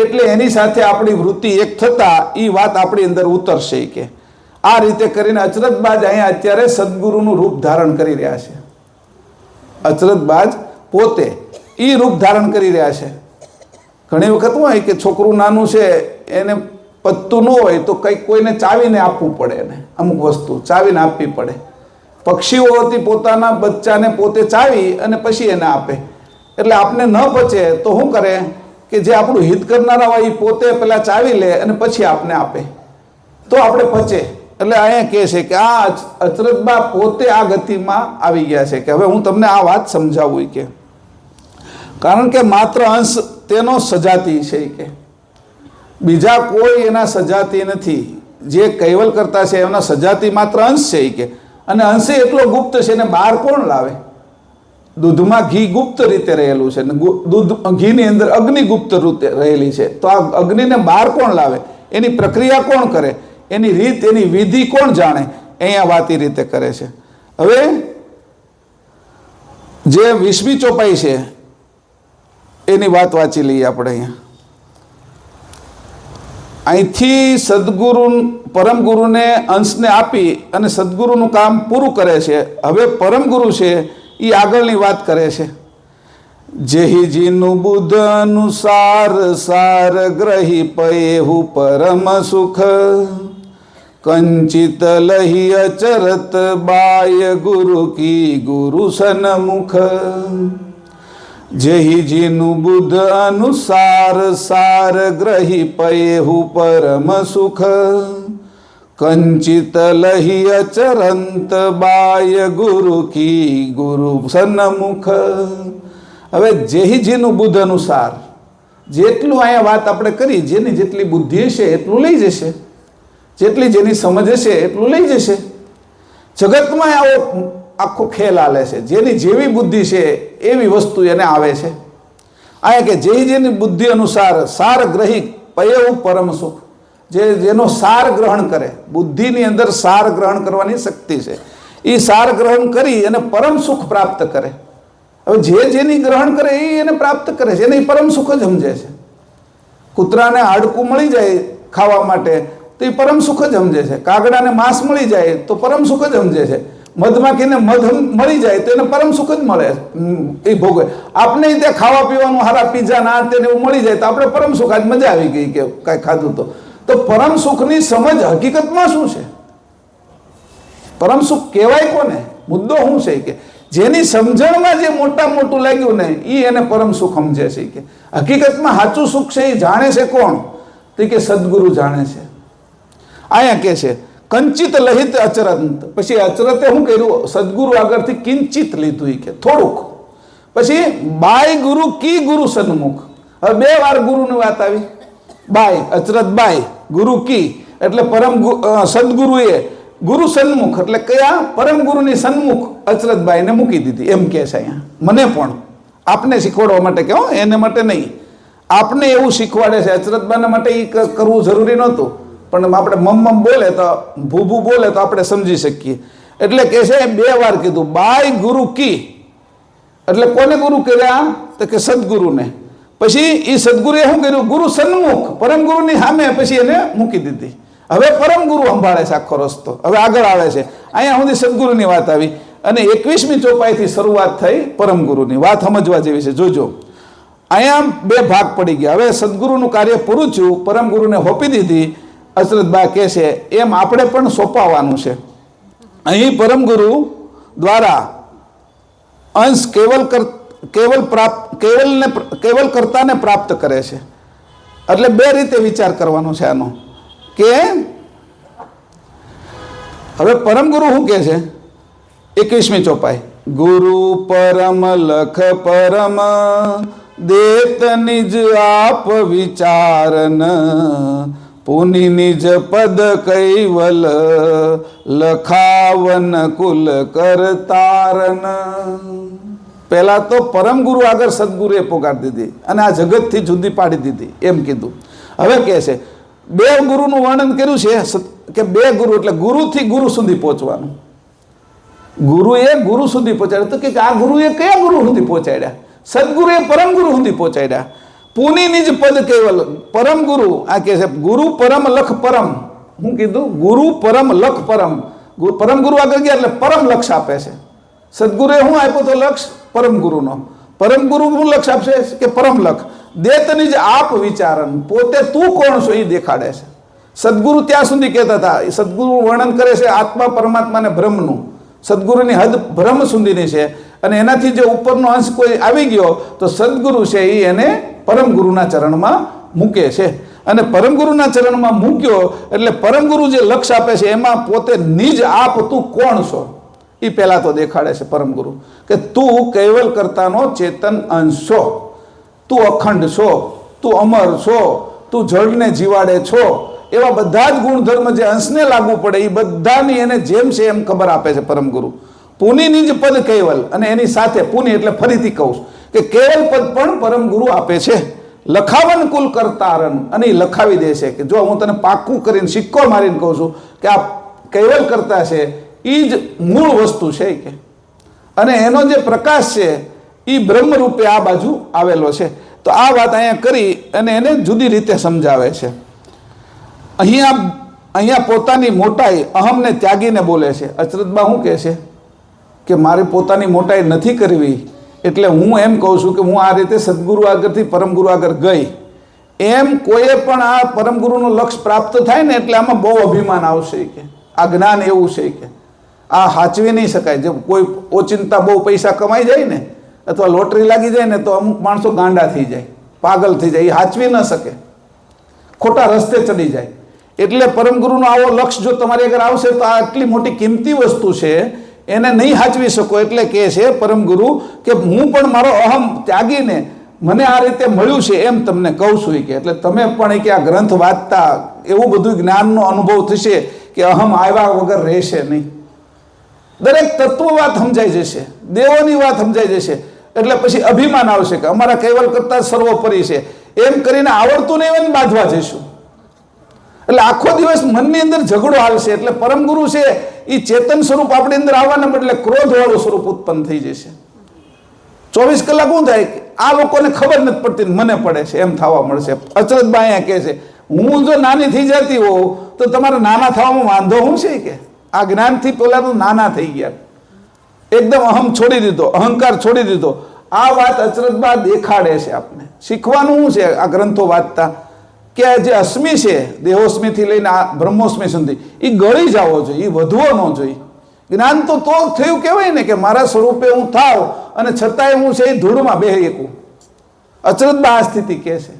એટલે એની સાથે આપણી વૃત્તિ એક થતા એ વાત આપણી અંદર ઉતરશે. કે આ રીતે કરીને અચરતબાજ અહીંયા અત્યારે સદગુરુનું રૂપ ધારણ કરી રહ્યા છે. અચરતબાજ પોતે એ રૂપ ધારણ કરી રહ્યા છે. ઘણી વખત હોય કે છોકરું નાનું છે એને પત્તું ન હોય તો કંઈક કોઈને ચાવીને આપવું પડે, એને અમુક વસ્તુ ચાવીને આપવી પડે. પક્ષીઓથી પોતાના બચ્ચાને પોતે ચાવી અને પછી એને આપે. એટલે આપને ન પચે તો શું કરે કે જે આપણું હિત કરનારા હોય એ પોતે પેલા ચાવી લે અને પછી આપને આપે તો આપણે પચે. એટલે અહીંયા કહે છે કે આ અચરતબા પોતે આ ગતિમાં આવી ગયા છે કે હવે હું તમને આ વાત સમજાવું કે કારણ કે માત્ર અંશ તેનો સજાતી છે કે બીજા કોઈ એના સજાતી નથી. જે કૈવલ કરતા છે એના સજાતી માત્ર અંશ છે કે અને અંશે એટલો ગુપ્ત છે ને બહાર કોણ લાવે? દૂધમાં ઘી ગુપ્ત રીતે રહેલું છે ને દૂધ ઘીની અંદર અગ્નિ ગુપ્ત રીતે રહેલી છે. તો આ અગ્નિને બહાર કોણ લાવે? એની પ્રક્રિયા કોણ કરે? એની રીત એની વિધિ કોણ જાણે? અહીંયા વાત એ રીતે કરે છે. હવે જે 20મી ચોપાઈ છે એની વાત વાંચી લઈએ આપણે. અહીંથી સદગુરુ પરમ ગુરુને અંશને આપી અને સદગુરુનું કામ પૂરું કરે છે. હવે પરમ ગુરુ છે એ આગળની વાત કરે છે. જેહી જીનું બુદ્ધ અનુસાર સાર ગ્રહી પયેહુ પરમ સુખ કંચિત લહી અચરત બાય ગુરુ કી ગુરુ સન્મુખ. જેહી જીનું બુદ્ધ અનુસાર સાર ગ્રહી પયેહુ પરમ સુખ કંચિત લહી અચરંત બાય ગુરુ કી ગુરુ સન્મુખ. હવે જેહી જીનું બુદ્ધ અનુસાર જેટલું અહીંયા વાત આપણે કરી જેની જેટલી બુદ્ધિ હશે એટલું લઈ જશે, જેટલી જેની સમજ હશે એટલું લઈ જશે. જગતમાં આવો આખો ખેલ હાલે છે. જેની જેવી બુદ્ધિ છે એવી વસ્તુ એને આવે છે. આ કે જેની બુદ્ધિ અનુસાર સાર ગ્રહી પયેવું પરમ સુખ. જેનો સાર ગ્રહણ કરે, બુદ્ધિની અંદર સાર ગ્રહણ કરવાની શક્તિ છે, એ સાર ગ્રહણ કરી અને પરમ સુખ પ્રાપ્ત કરે. હવે જેની ગ્રહણ કરે એ એને પ્રાપ્ત કરે છે, એને પરમ સુખ જ સમજે છે. કૂતરાને હાડકું મળી જાય ખાવા માટે તો એ પરમ સુખ જ સમજે છે. કાગડાને માંસ મળી જાય તો પરમ સુખ જ સમજે છે. મધમાખીને મધ મળી જાય તો એને પરમ સુખ જ મળે, એ ભોગવે. આપણે ત્યાં ખાવા પીવાનું હારા પીઝા ના તેને એવું મળી જાય તો આપણે પરમ સુખ, આજ મજા આવી ગઈ કે કાંઈ ખાધું તો પરમ સુખની સમજ હકીકતમાં શું છે? પરમ સુખ કહેવાય કોને? મુદ્દો શું છે કે જેની સમજણમાં જે મોટું લાગ્યું ને એ એને પરમ સુખ સમજે છે. કે હકીકતમાં સાચું સુખ છે એ જાણે છે કોણ? તો કે સદગુરુ જાણે છે. અહીંયા કે છે કંચિત લહિત અચરંત. પછી અચરતે શું કર્યું? સદગુરુ આગળથી કિંચિત લીધું કે થોડુંક. પછી બાય ગુરુ કી ગુરુ સન્મુખ. હવે 2 વાર ગુરુની વાત આવી. બાય અચરત બાય ગુરુ કી એટલે પરમ સદગુરુએ ગુરુ સન્મુખ એટલે કયા? પરમ ગુરુની સન્મુખ અચરતબાઈને મૂકી દીધી. એમ કે છે અહીંયા. મને પણ આપને શીખવાડવા માટે કહો, એને માટે નહીં. આપને એવું શીખવાડે છે. અચરતબાના માટે એ કરવું જરૂરી નહોતું, પણ આપણે મમ બોલે તો ભૂભૂ બોલે તો આપણે સમજી શકીએ. એટલે કે છે 2 વાર કીધું બાય ગુરુ કી એટલે કોને ગુરુ કર્યા? તો કે સદગુરુને. પછી એ સદગુરુએ શું કર્યું? ગુરુ સન્મુખ પરમ ગુરુની સામે પછી એને મૂકી દીધી. હવે પરમ ગુરુ સંભાળે છે આખો રસ્તો. હવે આગળ આવે છે. અહીંયા સુધી સદગુરુની વાત આવી અને 21મી ચોપાઈથી શરૂઆત થઈ પરમ ગુરુની. વાત સમજવા જેવી છે, જોજો. અહીંયા 2 ભાગ પડી ગયા. હવે સદગુરુનું કાર્ય પૂરું થયું, પરમ ગુરુને સોંપી દીધી. અચરતબા કહે છે એમ આપણે પણ સોંપાવાનું છે. અહીં પરમ ગુરુ દ્વારા અંશ કેવલ કર્તાને પ્રાપ્ત કરે છે. એટલે 2 રીતે વિચાર કરવાનો છે આનો કે હવે પરમ ગુરુ શું કહે છે? 21મી ચોપાઈ ગુરુ પરમ લખ પરમ દેત નિજ આપ વિચારન પુનિ નિજ પદ કૈવલ લખાવન કુલ કરતારન. પહેલા તો પરમ ગુરુ આગળ સદગુરુએ પોકારી દીધી અને આ જગતથી જુદી પાડી દીધી એમ કીધું. હવે કહે છે 2 ગુરુનું વર્ણન કર્યું છે કે 2 ગુરુ એટલે ગુરુથી ગુરુ સુધી પહોંચવાનું. ગુરુએ ગુરુ સુધી પહોંચાડ્યા. તો કે આ ગુરુએ કયા ગુરુ સુધી પહોંચાડ્યા? સદગુરુએ પરમ ગુરુ સુધી પહોંચાડ્યા. પુની નિજ પદ કેવલ પરમ ગુરુ આ કે છે ગુરુ પરમ લખ પરમ. હું કીધું ગુરુ પરમ લખ પરમ. પરમ ગુરુ આગળ ગયા એટલે પરમ લક્ષ આપે છે. સદગુરુએ શું આપ્યો તો લક્ષ? પરમ ગુરુનો. પરમ ગુરુ શું લક્ષ આપશે? કે પરમ લક્ષ. દેતની જ આપ વિચારન, પોતે તું કોણ છો એ દેખાડે છે. સદગુરુ ત્યાં સુધી કહેતા હતા. સદગુરુ વર્ણન કરે છે આત્મા પરમાત્માને બ્રહ્મનું. સદગુરુની હદ બ્રહ્મ સુધીની છે, અને એનાથી જે ઉપરનો અંશ કોઈ આવી ગયો તો સદગુરુ છે એ એને પરમ ગુરુના ચરણમાં મૂકે છે, અને પરમ ગુરુના ચરણમાં મૂક્યો એટલે પરમ ગુરુ જે લક્ષ્ય આપે છે એમાં પોતે નિજ આપ તું કોણ છો એ પહેલા તો દેખાડે છે પરમ ગુરુ, કે તું કૈવલ કરતાનો ચેતન અંશ છો, તું અખંડ છો, તું અમર છો, તું જળને જીવાડે છો, એવા બધા જ ગુણધર્મ જે અંશને લાગુ પડે એ બધાની એને જેમ છે એમ ખબર આપે છે પરમ ગુરુ. પુનિની જ પદ કૈવલ, અને એની સાથે પુનિ એટલે ફરીથી કહું છું કે કેવલ પદ પણ પરમ ગુરુ આપે છે. લખાવન કુલ કરતારન, અને એ લખાવી દે છે કે જો હું તને પાક્કું કરીને સિક્કો મારીને કહું છું કે આ કૈવલ કરતા છે એ જ મૂળ વસ્તુ છે કે, અને એનો જે પ્રકાશ છે એ બ્રહ્મ રૂપે આ બાજુ આવેલો છે. તો આ વાત અહીંયા કરી અને એને જુદી રીતે સમજાવે છે. અહીંયા પોતાની મોટાઈ અહમને ત્યાગીને બોલે છે. અચરતબા શું કહે છે કે મારે પોતાની મોટાઈ નથી કરવી, એટલે હું એમ કહું છું કે હું આ રીતે સદગુરુ આગળથી પરમગુરુ આગળ ગઈ, એમ કોઈએ પણ આ પરમગુરુનું લક્ષ્ય પ્રાપ્ત થાય ને એટલે આમાં બહુ અભિમાન આવશે કે આ જ્ઞાન એવું છે કે આ સાચવી નહીં શકાય. જે કોઈ ઓચિંતા બહુ પૈસા કમાઈ જાય ને અથવા લોટરી લાગી જાય ને તો અમુક માણસો ગાંડા થઈ જાય, પાગલ થઈ જાય, એ સાચવી ન શકે, ખોટા રસ્તે ચડી જાય. એટલે પરમગુરુનો આવો લક્ષ્ય જો તમારી આગળ આવશે તો આ આટલી મોટી કિંમતી વસ્તુ છે એને નહીં સાચવી શકો. એટલે કહે છે પરમગુરુ કે હું પણ મારો અહમ ત્યાગીને મને આ રીતે મળ્યું છે એમ તમને કહું છું કે, એટલે તમે પણ કે આ ગ્રંથ વાંચતા એવું બધું જ્ઞાનનો અનુભવ થશે કે અહમ આવ્યા વગર રહેશે નહીં. દરેક તત્વ વાત સમજાઈ જશે, દેવોની વાત સમજાઈ જશે, એટલે પછી અભિમાન આવશે કે અમારા કૈવલ કરતા સર્વોપરી છે એમ કરીને આવડતું નહીં એને બાંધવા જઈશું. એટલે આખો દિવસ મનની અંદર ઝઘડો હાલશે. એટલે પરમગુરુ છે એ ચેતન સ્વરૂપ આપણી અંદર આવવાના બદલે ક્રોધવાળું સ્વરૂપ ઉત્પન્ન થઈ જશે. 24 કલાક શું થાય આ લોકોને ખબર નથી પડતી, મને પડે છે એમ થવા મળશે. અચરતબા અહીંયા કહે છે હું જો નાની થઈ જતી હોઉં તો તમારે નાના થવામાં વાંધો શું છે કે આ જ્ઞાનથી પેલા તો નાના થઈ ગયા, એકદમ અહમ છોડી દીધો, અહંકાર છોડી દીધો. આ વાત અચરતબા દેખાડે છે. આપણે શીખવાનું શું છે આ ગ્રંથો વાંચતા કે જે અસ્મિ છે દેહોસ્મિથી લઈને આ બ્રહ્મોસ્મિ સુધી એ ગળી જવો જોઈએ, એ વધવો ન જોઈએ. જ્ઞાન તો થયું કહેવાય ને કે મારા સ્વરૂપે હું થાવ અને છતાંય હું છે એ ધૂળમાં બેહી શકું. અચરતબા આ સ્થિતિ કહે છે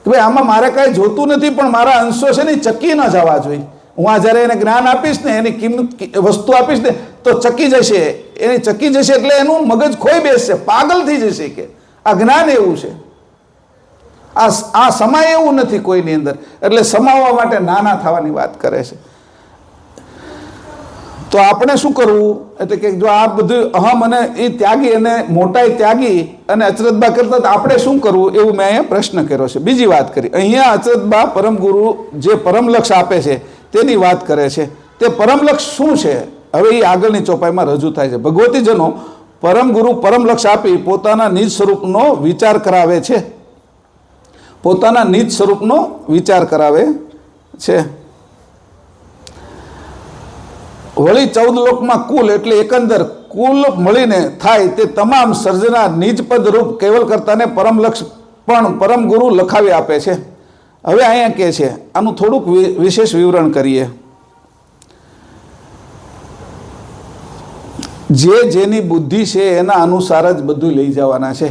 કે ભાઈ આમાં મારે કાંઈ જોતું નથી, પણ મારા અંશો છે ને ચકી ન જવા જોઈએ. હું આ જ્યારે એને જ્ઞાન આપીશ ને એની કિંમત વસ્તુ આપીશ ને તો ચકી જશે, એની ચકી જશે એટલે એનું મગજ ખોઈ બેસશે, પાગલ થઈ જશે કે આ જ્ઞાન એવું છે, આ સમાય એવું નથી કોઈની અંદર. એટલે સમાવવા માટે નાના થવાની વાત કરે છે. તો આપણે શું કરવું એટલે કે જો આ બધું અહમ અને એ ત્યાગી અને મોટાઈ ત્યાગી અને અચરતબા કરતા આપણે શું કરવું એવું મેં અહીંયા પ્રશ્ન કર્યો છે. બીજી વાત કરી અહીંયા અચરતબા પરમગુરુ જે પરમ લક્ષ્ય આપે છે તેની વાત કરે છે. તે પરમ લક્ષ્ય શું છે હવે એ આગળની ચોપાઈમાં રજૂ થાય છે. ભગવતીજનો પરમગુરુ પરમ લક્ષ્ય આપી પોતાના નિજ સ્વરૂપનો વિચાર કરાવે છે, પોતાના નિજ સ્વરૂપનો વિચાર કરાવે છે. વળી 14 લોકમાં કુલ એટલે એકંદર કુલ મળીને થાય તે તમામ સર્જના નિજ પદ રૂપ કેવલ કરતાને પરમ લક્ષ્ય પણ પરમ ગુરુ લખાવી આપે છે. હવે અહીંયા કહે છે આનું થોડુંક વિશેષ વિવરણ કરીએ. જેની બુદ્ધિ છે એના અનુસાર જ બધું લઈ જવાના છે.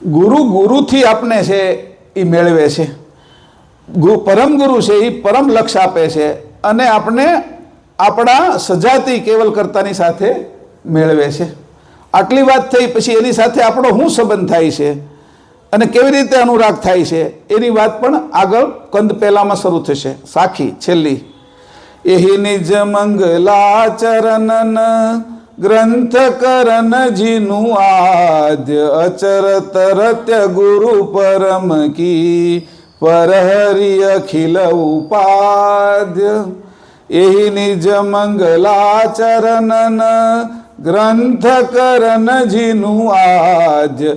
ગુરુથી આપણે છે એ મેળવે છે, પરમ ગુરુ છે એ પરમ લક્ષ્ય આપે છે અને આપણે આપણા સજાતી કેવલ કરતાની સાથે મેળવે છે. આટલી વાત થઈ પછી એની સાથે આપણો શું સંબંધ થાય છે અને કેવી રીતે અનુરાગ થાય છે એની વાત પણ આગળ કંદ પહેલામાં શરૂ થશે. સાખી છેલ્લી એહી નિજ મંગલાચરણન ગ્રંથ કરન જીનું આદ્ય અચરત રત્ય ગુરુ પરમ કી પરહરિ અખિલ ઉપાદ્ય. એહી નિજ મંગલાચરણન ગ્રંથ કરન જીનું આદ્ય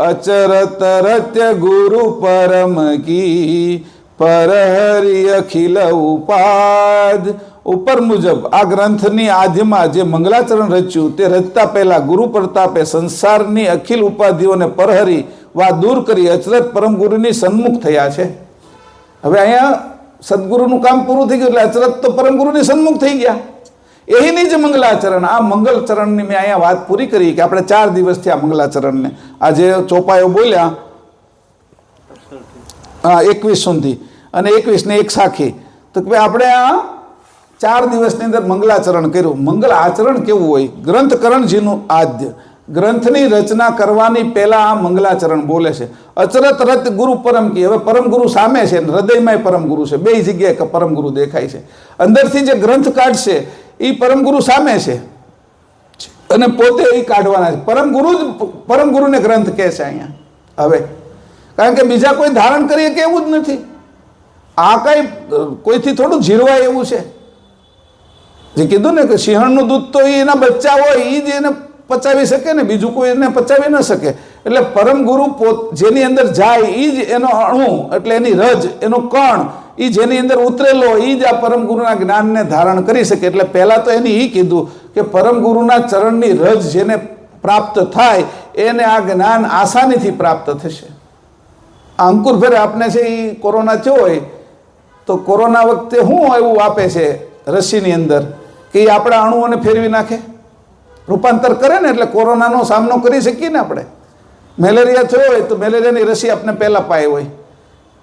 અચરત રત્ય ગુરુ પરમ કી પરહરિ અખિલ ઉપાદ. ઉપર મુજબ આ ગ્રંથની આદ્યમાં જે મંગલાચરણ રચ્યું તે રચતા પહેલા ગુરુ પ્રતાપે સંસારની અખિલ ઉપાધિઓને પરહરી વા દૂર કરી અચરત પરમ ગુરુની સન્મુખ થયા છે. હવે અહીંયા સદગુરુનું કામ પૂરું થઈ ગયું એટલે અચરત તો પરમ ગુરુની સન્મુખ થઈ ગયા. એની જ મંગલાચરણ. આ મંગલચરણની મેં અહીંયા વાત પૂરી કરી કે આપણે 4 દિવસથી આ મંગલાચરણને આજે ચોપાયો બોલ્યા 21 સુધી અને 21 ને 1 સાખી, તો કે ભાઈ આપણે આ 4 દિવસની અંદર મંગલાચરણ કર્યું. મંગલ આચરણ કેવું હોય? ગ્રંથકરણજીનું આદ્ય ગ્રંથની રચના કરવાની પહેલા આ મંગલાચરણ બોલે છે. અચરત રત ગુરુ પરમ કી. હવે પરમ ગુરુ સામે છે, હૃદયમાં પરમ ગુરુ છે, બે જગ્યાએ પરમ ગુરુ દેખાય છે. અંદરથી જે ગ્રંથ કાઢશે એ પરમ ગુરુ સામે છે અને પોતે એ કાઢવાના છે. પરમ ગુરુને ગ્રંથ કહે છે અહીંયા. હવે કારણ કે બીજા કોઈ ધારણ કરીએ કે એવું જ નથી. આ કઈ કોઈથી થોડું જીરવાય એવું છે. જે કીધું ને કે સિંહણનું દૂધ તો એના બચ્ચા હોય એ જ એને પચાવી શકે ને, બીજું કોઈ એને પચાવી ન શકે. એટલે પરમ ગુરુ જેની અંદર જાય એ જ એનો અણુ, એટલે એની રજ, એનો કણ, એ જેની અંદર ઉતરેલો એ જ આ પરમ ગુરુના જ્ઞાનને ધારણ કરી શકે. એટલે પહેલા તો એને એ કીધું કે પરમ ગુરુના ચરણની રજ જેને પ્રાપ્ત થાય એને આ જ્ઞાન આસાનીથી પ્રાપ્ત થશે. આ અંકુર ફેરે આપણે છે એ કોરોના થયો હોય તો કોરોના વખતે શું એવું આપે છે રસીની અંદર કે એ આપણા અણુઓને ફેરવી નાખે, રૂપાંતર કરે ને, એટલે કોરોનાનો સામનો કરી શકીએ ને આપણે. મેલેરિયા થયો હોય તો મેલેરિયાની રસી આપણે પહેલાં પાઈ હોય,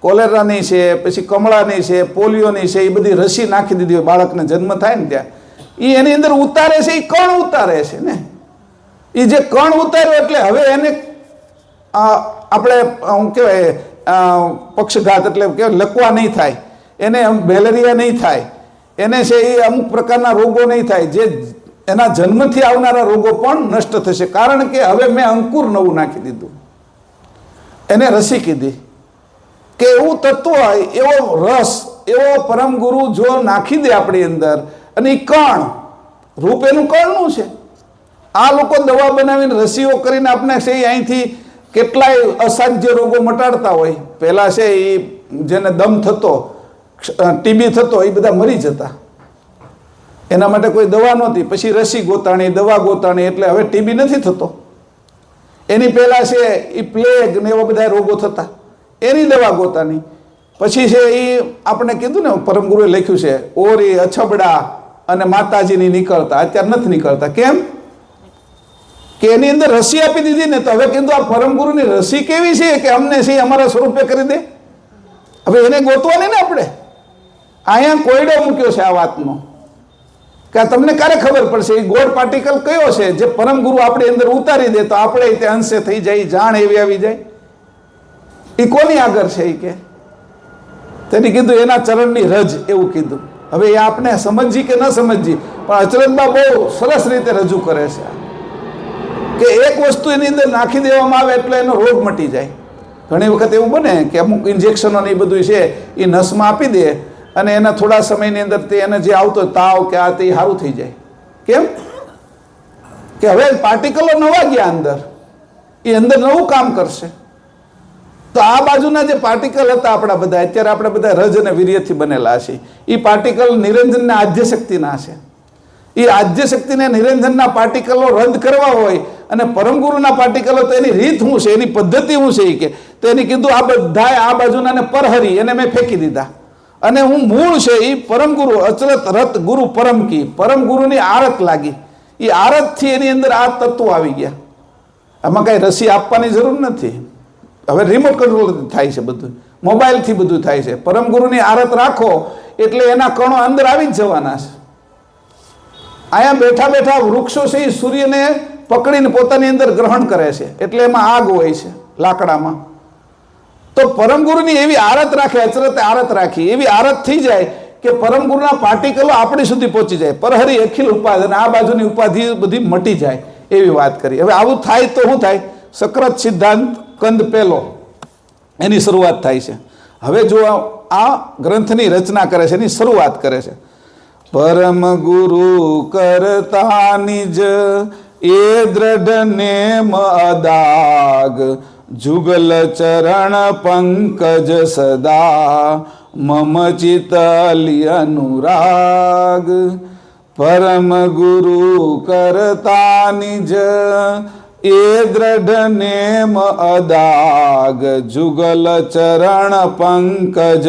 કોલેરાની છે, પછી કમળાની છે, પોલિયોની છે, એ બધી રસી નાખી દીધી હોય બાળકને જન્મ થાય ને ત્યાં. એ એની અંદર ઉતારે છે, એ કણ ઉતારે છે ને. એ જે કણ ઉતાર્યો એટલે હવે એને આપણે શું કહેવાય પક્ષઘાત, એટલે કહેવાય લકવા નહીં થાય, એને મેલેરિયા નહીં થાય, એને છે એ અમુક પ્રકારના રોગો નહીં થાય, જે એના જન્મથી આવનારા રોગો પણ નષ્ટ થશે. કારણ કે હવે મેં અંકુર નવું નાખી દીધું, એને રસી કીધી કે એવું તત્વ હોય, એવો રસ, એવો પરમ ગુરુ જો નાખી દે આપણી અંદર, અને એ કણ રૂપ એનું કણનું છે. આ લોકો દવા બનાવીને રસીઓ કરીને આપણે છે અહીંથી કેટલાય અસાધ્ય રોગો મટાડતા હોય. પહેલાં છે એ જેને દમ થતો, ટીબી થતો, એ બધા મરી જતા. એના માટે કોઈ દવા નહોતી, પછી રસી ગોતાણી, દવા ગોતાણી, એટલે હવે ટીબી નથી થતો. એની પહેલાં છે એ પ્લેગ ને એવા બધા રોગો થતા, એની દવા ગોતાની. પછી છે એ આપણે કીધું ને પરમગુરુએ લખ્યું છે ઓરી, અછબડા અને માતાજીની નીકળતા, અત્યારે નથી નીકળતા. કેમ કે એની અંદર રસી આપી દીધી ને. તો હવે કીધું આ પરમગુરુની રસી કેવી છે કે અમને છે અમારા સ્વરૂપે કરી દે. હવે એને ગોતવાની ને આપણે. અહીંયા કોયડો મૂક્યો છે આ વાતનો કે આ તમને ક્યારે ખબર પડશે એ ગોળ પાર્ટિકલ કયો છે જે પરમ ગુરુ આપણી અંદર ઉતારી દે તો આપણે તે અંશે થઈ જાય, જાણ એવી આવી જાય. એ કોની આગળ છે એ કે તેની કીધું એના ચરણની રજ, એવું કીધું. હવે એ આપણે સમજી કે ન સમજી, પણ અચરજમાં બહુ સરસ રીતે રજૂ કરે છે કે એક વસ્તુ એની અંદર નાખી દેવામાં આવે એટલે એનો રોગ મટી જાય. ઘણી વખત એવું બને કે અમુક ઇન્જેક્શનો ને એ બધું છે એ નસમાં આપી દે અને એના થોડા સમયની અંદર તે એને જે આવતો તાવ કે આ તે સારું થઈ જાય. કેમ કે હવે પાર્ટિકલો નવા ગયા અંદર, એ અંદર નવું કામ કરશે. તો આ બાજુના જે પાર્ટિકલ હતા આપણા બધા, અત્યારે આપણે બધા રજ અને વીર્યથી બનેલા છે, એ પાર્ટિકલ નિરંજનના આદ્ય શક્તિના છે. એ આદ્ય શક્તિને નિરંજનના પાર્ટિકલો રદ કરવા હોય અને પરમગુરુના પાર્ટિકલો તો એની રીત શું છે, એની પદ્ધતિ શું છે એ કે તો એની કીધું આ બધા આ બાજુના ને પરહરી એને મેં ફેંકી દીધા. અને હું મૂળ છે એ પરમગુરુ, અચરત રત ગુરુ પરમ કી, પરમગુરુની આરત લાગી. એ આરતથી એની અંદર આ તત્વો આવી ગયા. આમાં કાંઈ રસી આપવાની જરૂર નથી. હવે રિમોટ કંટ્રોલ થાય છે બધું, મોબાઈલથી બધું થાય છે. પરમગુરુની આરત રાખો એટલે એના કણો અંદર આવી જ જવાના છે. અહીંયા બેઠા બેઠા વૃક્ષો છે એ સૂર્યને પકડીને પોતાની અંદર ગ્રહણ કરે છે, એટલે એમાં આગ હોય છે લાકડામાં. તો પરમગુરુની એવી આરત રાખે, અચરતે આરત રાખી, એવી આરત થઈ જાય કે પરમગુરુના પાર્ટિકલો આપણી સુધી પહોંચી જાય. પરહરી અખિલ ઉપાધિ, અને આ બાજુની ઉપાધિ બધી મટી જાય એવી વાત કરી. હવે આવું થાય તો શું થાય? સક્રત સિદ્ધાંત કંદ પહેલો એની શરૂઆત થાય છે. હવે જો આ ગ્રંથની રચના કરે છે, એની શરૂઆત કરે છે. પરમ ગુરુ કરતા નિજ એ દ્રઢ નેમ અદાગ, જુગલ ચરણ પંકજ સદા મમ ચિતલી અનુરાગ. પરમ ગુરુ કરતા નિજ એ દ્રઢ નેમ અદાગ, જુગલ ચરણ પંકજ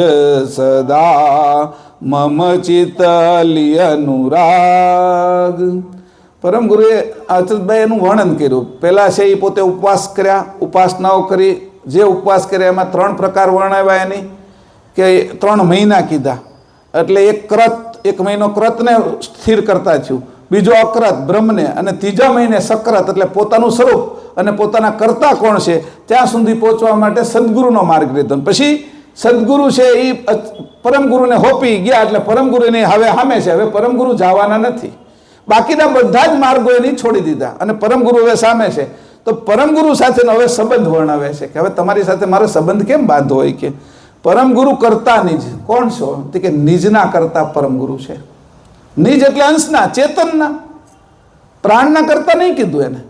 સદા મમ ચિતલી અનુરાગ. પરમ ગુરુએ અચરતભાઈ એનું વર્ણન કર્યું. પહેલા છે એ પોતે ઉપવાસ કર્યા, ઉપાસનાઓ કરી. જે ઉપવાસ કર્યા એમાં 3 પ્રકાર વર્ણવ્યા એની, કે 3 મહિના કીધા. એટલે એક મહિનો ક્રતને સ્થિર કરતા થયું, બીજો અક્રત બ્રહ્મને, અને 3જા મહિને સક્રત એટલે પોતાનું સ્વરૂપ અને પોતાના કરતા કોણ છે ત્યાં સુધી પહોંચવા માટે સદગુરુનો માર્ગ લીધો. પછી સદગુરુ છે એ પરમગુરુને હોપી ગયા, એટલે પરમગુરુની હવે સામે છે. હવે પરમગુરુ જવાના નથી, બાકીના બધા જ માર્ગો એની છોડી દીધા અને પરમગુરુ હવે સામે છે. તો પરમગુરુ સાથેનો હવે સંબંધ વર્ણવે છે કે હવે તમારી સાથે મારો સંબંધ કેમ બાંધવો હોય, કે પરમગુરુ કરતા નિજ. કોણ છો? તો કે નિજના કરતા પરમગુરુ છે. નિજ એટલે અંશના, ચેતનના, પ્રાણના કરતા નહીં કીધું એને.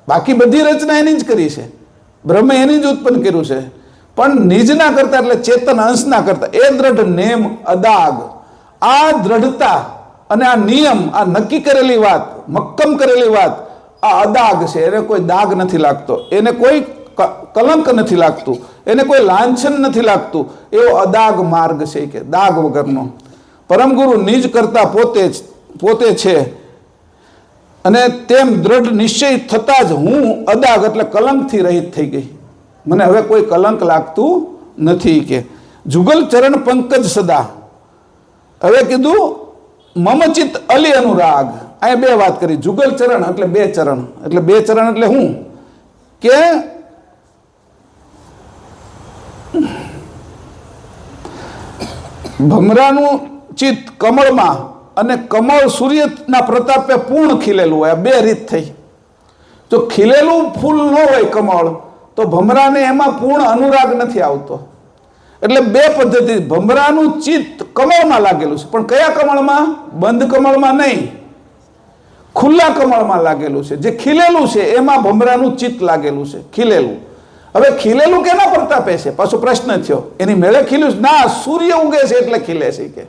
બાકી બધી રચના એની જ કરી છે, બ્રહ્મે એની જ ઉત્પન્ન કર્યું છે. પણ નિજના કરતા એટલે ચેતન અંશના કરતા. એ દ્રઢ નેમ અદાગ, આ દ્રઢતા અને આ નિયમ, આ નક્કી કરેલી વાત, મક્કમ કરેલી વાત, આ અદાગ છે. એને કોઈ દાગ નથી લાગતો, એને કોઈ કલંક નથી લાગતું, એને કોઈ લાંછન નથી લાગતું. એવો અદાગ માર્ગ છે કે દાગ વગરનો. પરમગુરુ નિજ કરતા પોતે છે અને તેમ દ્રઢ નિશ્ચય થતાં જ હું અદાગ એટલે કલંકથી રહિત થઈ ગઈ. મને હવે કોઈ કલંક લાગતું નથી. કે જુગલ ચરણ પંકજ સદા. હવે કીધું મમ ચિત્ત અલી અનુરાગ. અહીંયા 2 વાત કરી. જુગલ ચરણ એટલે 2 ચરણ, એટલે 2 ચરણ એટલે હું, કે ભમરાનું ચિત્ત કમળમાં અને કમળ સૂર્યના પ્રતાપે પૂર્ણ ખીલેલું હોય. આ 2 રીત થઈ. જો ખીલેલું ફૂલ ન હોય કમળ, તો ભમરાને એમાં પૂર્ણ અનુરાગ નથી આવતો. એટલે 2 પદ્ધતિ. ભમરાનું ચિત્ત કમળમાં લાગેલું છે, પણ કયા કમળમાં? બંધ કમળમાં નહીં, ખુલ્લા કમળમાં લાગેલું છે. જે ખીલેલું છે એમાં ભમરાનું ચિત્ત લાગેલું છે, ખીલેલું. હવે ખીલેલું કેના પ્રતાપે છે? પાછો પ્રશ્ન થયો. એની મેળે ખીલ્યું? ના, સૂર્ય ઉગે છે એટલે ખીલે છે. કે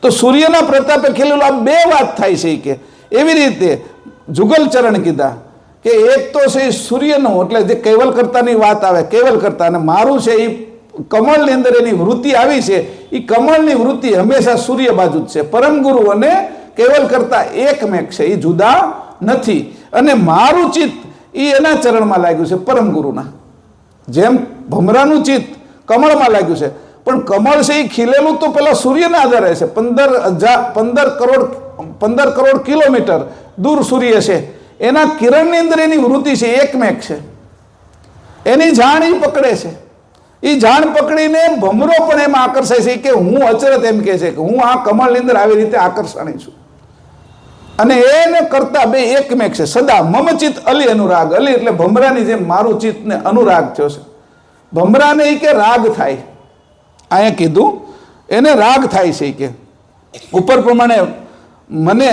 તો સૂર્યના પ્રતાપે ખીલેલું. આ 2 વાત થાય છે. કે એવી રીતે જુગલ ચરણ કીધા કે એક તો છે સૂર્યનું, એટલે જે કૈવલ કરતાની વાત આવે, કૈવલ કરતા, અને મારું છે એ કમળની અંદર એની વૃત્તિ આવી છે. એ કમળની વૃત્તિ હંમેશા સૂર્ય બાજુ જ છે. પરમગુરુ અને કૈવલ કરતા એકમેક છે, એ જુદા નથી. અને મારું ચિત્ત એ એના ચરણમાં લાગ્યું છે, પરમગુરુના. જેમ ભમરાનું ચિત્ત કમળમાં લાગ્યું છે, પણ કમળ છે એ ખીલેલું તો પેલા સૂર્યના આધારે છે. 15 કરોડ કિલોમીટર દૂર સૂર્ય છે, એના કિરણની અંદર એની વૃત્તિ છે, એકમેક છે. એની જાણ એ પકડે છે. એ જાણ પકડીને ભમરો પણ એમાં આકર્ષાય છે. કે હું અચરત એમ કહે છે કે હું આ કમળની અંદર આવી રીતે આકર્ષાણી છું. અને એને કરતા 2 એકમેક છે. સદા મમ ચિત્ત અલી અનુરાગ. અલી એટલે ભમરાની જેમ મારું ચિત્તને અનુરાગ થયો છે. ભમરાને એ કે રાગ થાય. અહીંયા કીધું એને રાગ થાય છે. કે ઉપર પ્રમાણે મને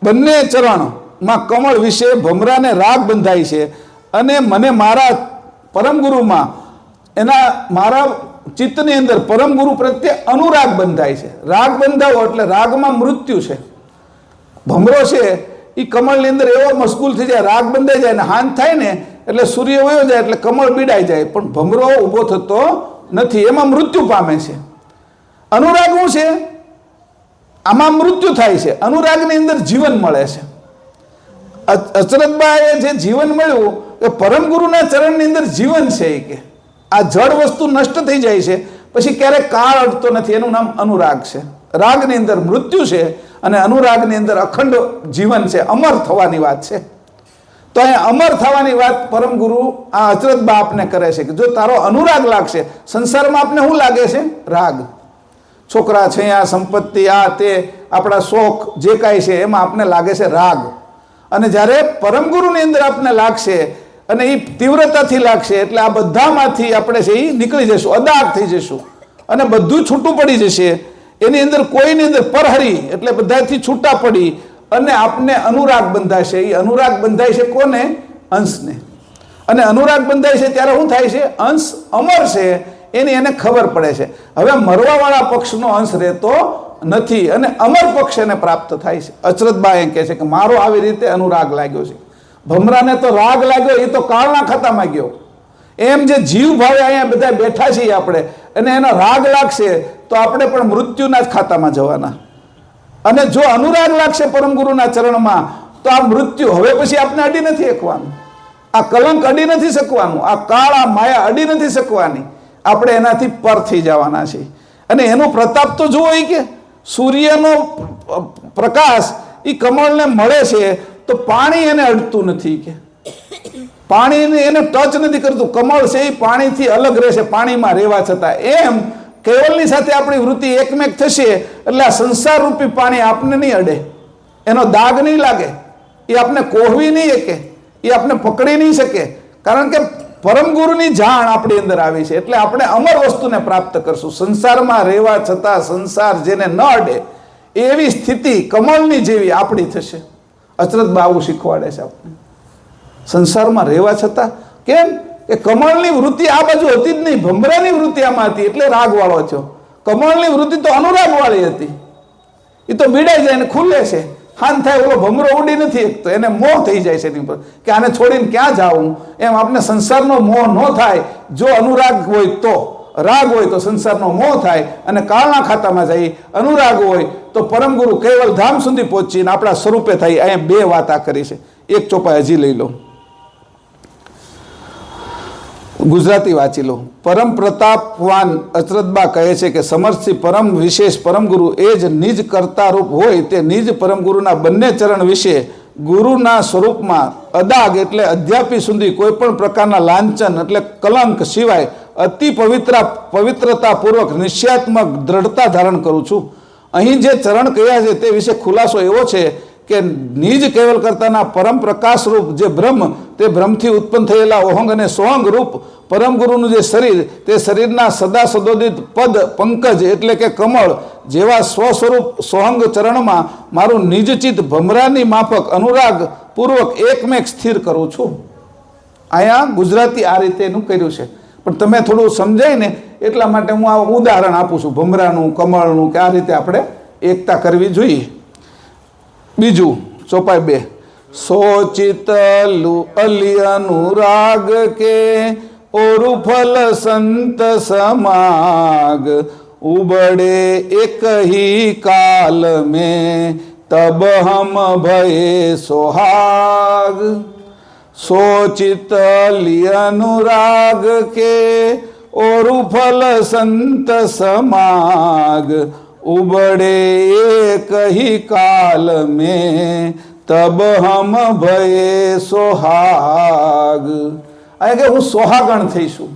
બંને ચરણમાં કમળ વિશે ભમરાને રાગ બંધાય છે, અને મને મારા પરમગુરુમાં એના મારા ચિત્તની અંદર પરમગુરુ પ્રત્યે અનુરાગ બંધાય છે. રાગ બંધાવો એટલે રાગમાં મૃત્યુ છે. ભમરો છે એ કમળની અંદર એવો મશગુલ થઈ જાય, રાગ બંધાઈ જાય, ને હાન થાય ને એટલે સૂર્ય વયો જાય એટલે કમળ પીડાઈ જાય, પણ ભમરો ઊભો થતો નથી, એમાં મૃત્યુ પામે છે. અનુરાગ શું છે? આમાં મૃત્યુ થાય છે, અનુરાગની અંદર જીવન મળે છે. અચરતબાએ જે જીવન મળ્યું એ પરમગુરુના ચરણની અંદર જીવન છે. કે આ જળ વસ્તુ નષ્ટ થઈ જાય છે, પછી ક્યારેક કાળ અડતો નથી, એનું નામ અનુરાગ છે. રાગની અંદર મૃત્યુ છે અને અનુરાગની અંદર અખંડ જીવન છે, અમર થવાની વાત છે. તો અહીંયા અમર થવાની વાત પરમગુરુ આ અચરતબા આપને કરે છે. કે જો તારો અનુરાગ લાગશે, સંસારમાં આપને શું લાગે છે? રાગ. છોકરા છે, આ સંપત્તિ, આ તે આપણા શોખ જે કાંઈ છે એમાં આપને લાગે છે રાગ. અને જ્યારે પરમગુરુની અંદર આપને લાગશે અને એ તીવ્રતાથી લાગશે, એટલે આ બધામાંથી આપણે છે એ નીકળી જશું, અદાગ થઈ જશું અને બધું છૂટું પડી જશે. એની અંદર કોઈની અંદર પરહરી એટલે બધાથી છૂટા પડી અને આપને અનુરાગ બંધાશે. એ અનુરાગ બંધાય છે કોને? અંશને. અને અનુરાગ બંધાય છે ત્યારે શું થાય છે? અંશ અમર છે એની એને ખબર પડે છે. હવે મરવાવાળા પક્ષનો અંશ રહેતો નથી અને અમર પક્ષ એને પ્રાપ્ત થાય છે. અચરતબા એમ કહે છે કે મારો આવી રીતે અનુરાગ લાગ્યો છે. ભમરાને તો રાગ લાગ્યો, એ તો કાળના ખાતામાં ગયો. એમ જે જીવ ભાવે અહીંયા બધા બેઠા છીએ આપણે, અને એનો રાગ લાગશે તો આપણે પણ મૃત્યુના જ ખાતામાં જવાના. અને જો અનુરાગ લાગશે પરમ ગુરુના ચરણમાં તો આ મૃત્યુ હવે પછી આપણે અડી નથી શકવાનું, આ કલંક અડી નથી શકવાનું, આ કાળ આ માયા અડી નથી શકવાની. આપણે એનાથી પર થઈ જવાના છે. અને એનો પ્રતાપ તો જુઓ, કે સૂર્યનો પ્રકાશ એ કમળને મળે છે તો પાણી એને અડતું નથી, કે પાણીને એને ટચ નથી કરતું. કમળ છે એ પાણીથી અલગ રહેશે, પાણીમાં રહેવા છતાં. એમ કેવલની સાથે આપણી વૃત્તિ એકમેક થશે એટલે આ સંસાર રૂપી પાણી આપને નહીં અડે, એનો દાગ નહીં લાગે, એ આપને કોહવી નહીં શકે, એ આપને પકડી નહીં શકે. કારણ કે પરમ ગુરુની જાણ આપણી અંદર આવી છે એટલે આપણે અમર વસ્તુને પ્રાપ્ત કરશું. સંસારમાં રહેવા છતાં સંસાર જેને ન અડે એવી સ્થિતિ કમળની જેવી આપણી થશે. અચરત બાબુ શીખવાડે છે આપણે. સંસારમાં રહેવા છતાં કેમ કે કમળની વૃત્તિ આ બાજુ હતી જ નહીં, ભમરાની વૃત્તિ આમાં હતી એટલે રાગવાળો થયો. કમળની વૃત્તિ તો અનુરાગવાળી હતી, એ તો બીડાઈ જાય ને ખુલે છે. હાન થાય ઓલો ભમરો ઉડી નથી શકતો, એને મોહ થઈ જાય છે એની ઉપર કે આને છોડીને ક્યાં જાવું. એમ આપણે સંસારનો મોહ ન થાય. જો અનુરાગ હોય તો, રાગ હોય તો સંસારનો મોહ થાય અને કાળના ખાતામાં જાય. અનુરાગ હોય તો પરમ ગુરુ કેવલ ધામ સુધી પહોંચીને આપણા સ્વરૂપે થાય. અહીંયા બે વાત આ કરી છે. એક ચોપાઈ હજી લઈ લો, ગુજરાતી વાંચી લો. પરમ પ્રતાપવાન અચરતબા કહે છે કે સમર્થથી પરમ વિશેષ પરમ ગુરુ એ જ નિજ કર્તારૂપ હોય તે નિજ પરમ ગુરુના બંને ચરણ વિશે ગુરુના સ્વરૂપમાં અદાગ એટલે અધ્યાપી સુધી કોઈ પણ પ્રકારના લાંછન એટલે કલંક સિવાય અતિ પવિત્રતાપૂર્વક નિશ્ચયાત્મક દ્રઢતા ધારણ કરું છું. અહીં જે ચરણ કહ્યા છે તે વિશે ખુલાસો એવો છે કે નિજ કેવલ કરતાના પરમ પ્રકાશ રૂપ જે બ્રહ્મ, તે બ્રહ્મથી ઉત્પન્ન થયેલા ઓહંગ અને સોહંગ રૂપ પરમ ગુરુનું જે શરીર, તે શરીરના સદા સદોદિત પદ પંકજ એટલે કે કમળ જેવા સ્વસ્વરૂપ સોહંગ ચરણમાં મારું નિજચિત ભમરાની માફક અનુરાગ પૂર્વક એકમેક સ્થિર કરું છું. અહીંયા ગુજરાતી આ રીતે એનું કર્યું છે, પણ તમે થોડું સમજાય ને એટલા માટે હું આ ઉદાહરણ આપું છું ભમરાનું, કમળનું, કે આ રીતે આપણે એકતા કરવી જોઈએ. બીજું ચોપાઈ 2 સોચિત અલી અનુરાગ કે ઓરુફલ સંત સમાગ ઉબડે એક ही काल में तब हम भये सोहाग. सोचित अली अनुराग के ओरुफल संत समाग उबड़े एक ही काल में तब हम भये सोहाग. આ કે હું સોહાગણ થઈશું.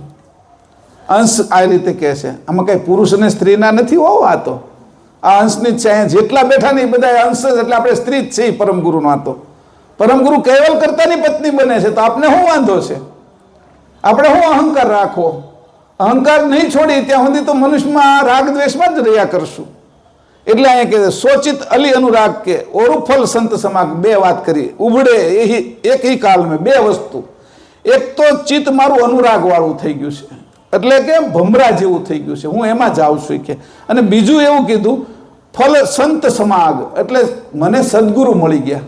અંશ આ રીતે કહે છે. આમાં કઈ પુરુષ અને સ્ત્રીના નથી હોવ, આ તો આ અંશની જ છે. અહીંયા જેટલા બેઠા ને એ બધા અંશ જ, એટલે આપણે સ્ત્રી જ છે પરમ ગુરુનો. આ તો પરમ ગુરુ કેવલ કરતાની પત્ની બને છે તો આપણે શું વાંધો છે? આપણે શું અહંકાર રાખવો? અહંકાર નહીં છોડી ત્યાં સુધી તો મનુષ્યમાં રાગ દ્વેષમાં જ રહ્યા કરશું. એટલે અહીંયા કહે સોચિત અલી અનુરાગ કે ઓરુફલ સંત સમાગ. બે વાત કરી. ઉભડે એક ही काल में બે વસ્તુ. એક તો ચિત્ત મારું અનુરાગ વાળું થઈ ગયું છે, એટલે કે ભમરા જેવું થઈ ગયું છે, હું એમાં જાઉં છું કે. અને બીજું એવું કીધું ફલ સંત સમાગ એટલે મને સદગુરુ મળી ગયા.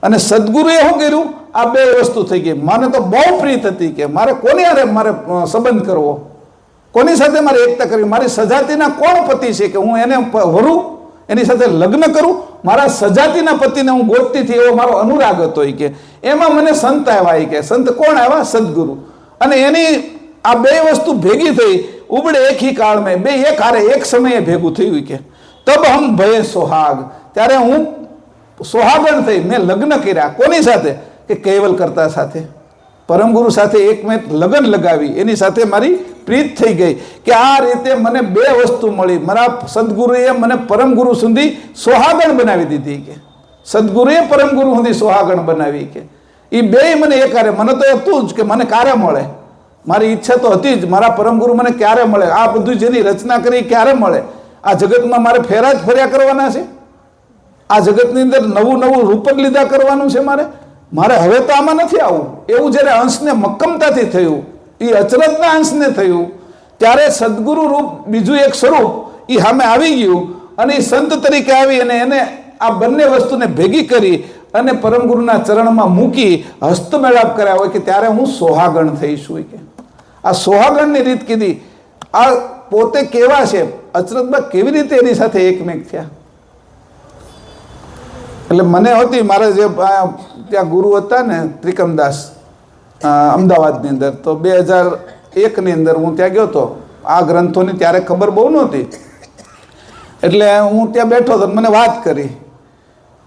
અને સદગુરુએ શું કર્યું? આ બે વસ્તુ થઈ ગઈ. મને તો બહુ પ્રીત હતી કે મારે કોની હારે મારે સંબંધ કરવો, કોની સાથે મારે એકતા કરવી. મારી સજાતીના કોણ પતિ છે કે હું એને વરું, એની સાથે લગ્ન કરું? મારા સજાતીના પતિને હું ગોતતી હતી, એવો મારો અનુરાગ હતો કે. એમાં મને સંત આવ્યા કે. સંત કોણ આવ્યા? સદગુરુ. અને એની આ બે વસ્તુ ભેગી થઈ. ઉબડે એક ही काल में, બે એક હારે એક સમયે ભેગું થયું કે. તબ હમ ભયે સોહાગ, ત્યારે હું સોહાગણ થઈ. મેં લગ્ન કર્યા. કોની સાથે? કે કેવલ કરતા સાથે, પરમ ગુરુ સાથે એક મેં લગ્ન લગાવી, એની સાથે મારી પ્રીત થઈ ગઈ. કે આ રીતે મને બે વસ્તુ મળી. મારા સદગુરુએ મને પરમ ગુરુ સુધી સોહાગણ બનાવી દીધી કે. સદગુરુએ પરમ ગુરુ સુધી સોહાગણ બનાવી કે. એ બે મને એક હારે. મને તો હતું જ કે મને ક્યારે મળે, મારી ઈચ્છા તો હતી જ મારા પરમ ગુરુ મને ક્યારે મળે. આ બધું જેની રચના કરી ક્યારે મળે? આ જગતમાં મારે ફેરા જ ફર્યા કરવાના છે? આ જગતની અંદર નવું નવું રૂપ જ લીધા કરવાનું છે મારે હવે તો આમાં નથી આવવું. એવું જ્યારે અંશને મક્કમતાથી થયું, એ અચરતના અંશને થયું, ત્યારે સદગુરુ રૂપ બીજું એક સ્વરૂપ એ સામે આવી ગયું. અને એ સંત તરીકે આવી અને એને આ બંને વસ્તુને ભેગી કરી અને પરમ ગુરુના ચરણમાં મૂકી હસ્તમેળાપ કર્યા હોય કે ત્યારે હું સોહાગણ થઈશું કે. આ સોહાગણની રીત કીધી. આ પોતે કેવા છે, અચરતબા કેવી રીતે એની સાથે એકમેક થયા. એટલે મને હતી મારા જે ત્યાં ગુરુ હતા ને ત્રિકમદાસ અમદાવાદની અંદર, તો 2001ની અંદર હું ત્યાં ગયો હતો. આ ગ્રંથોની ત્યારે ખબર બહુ નહોતી, એટલે હું ત્યાં બેઠો હતો. મને વાત કરી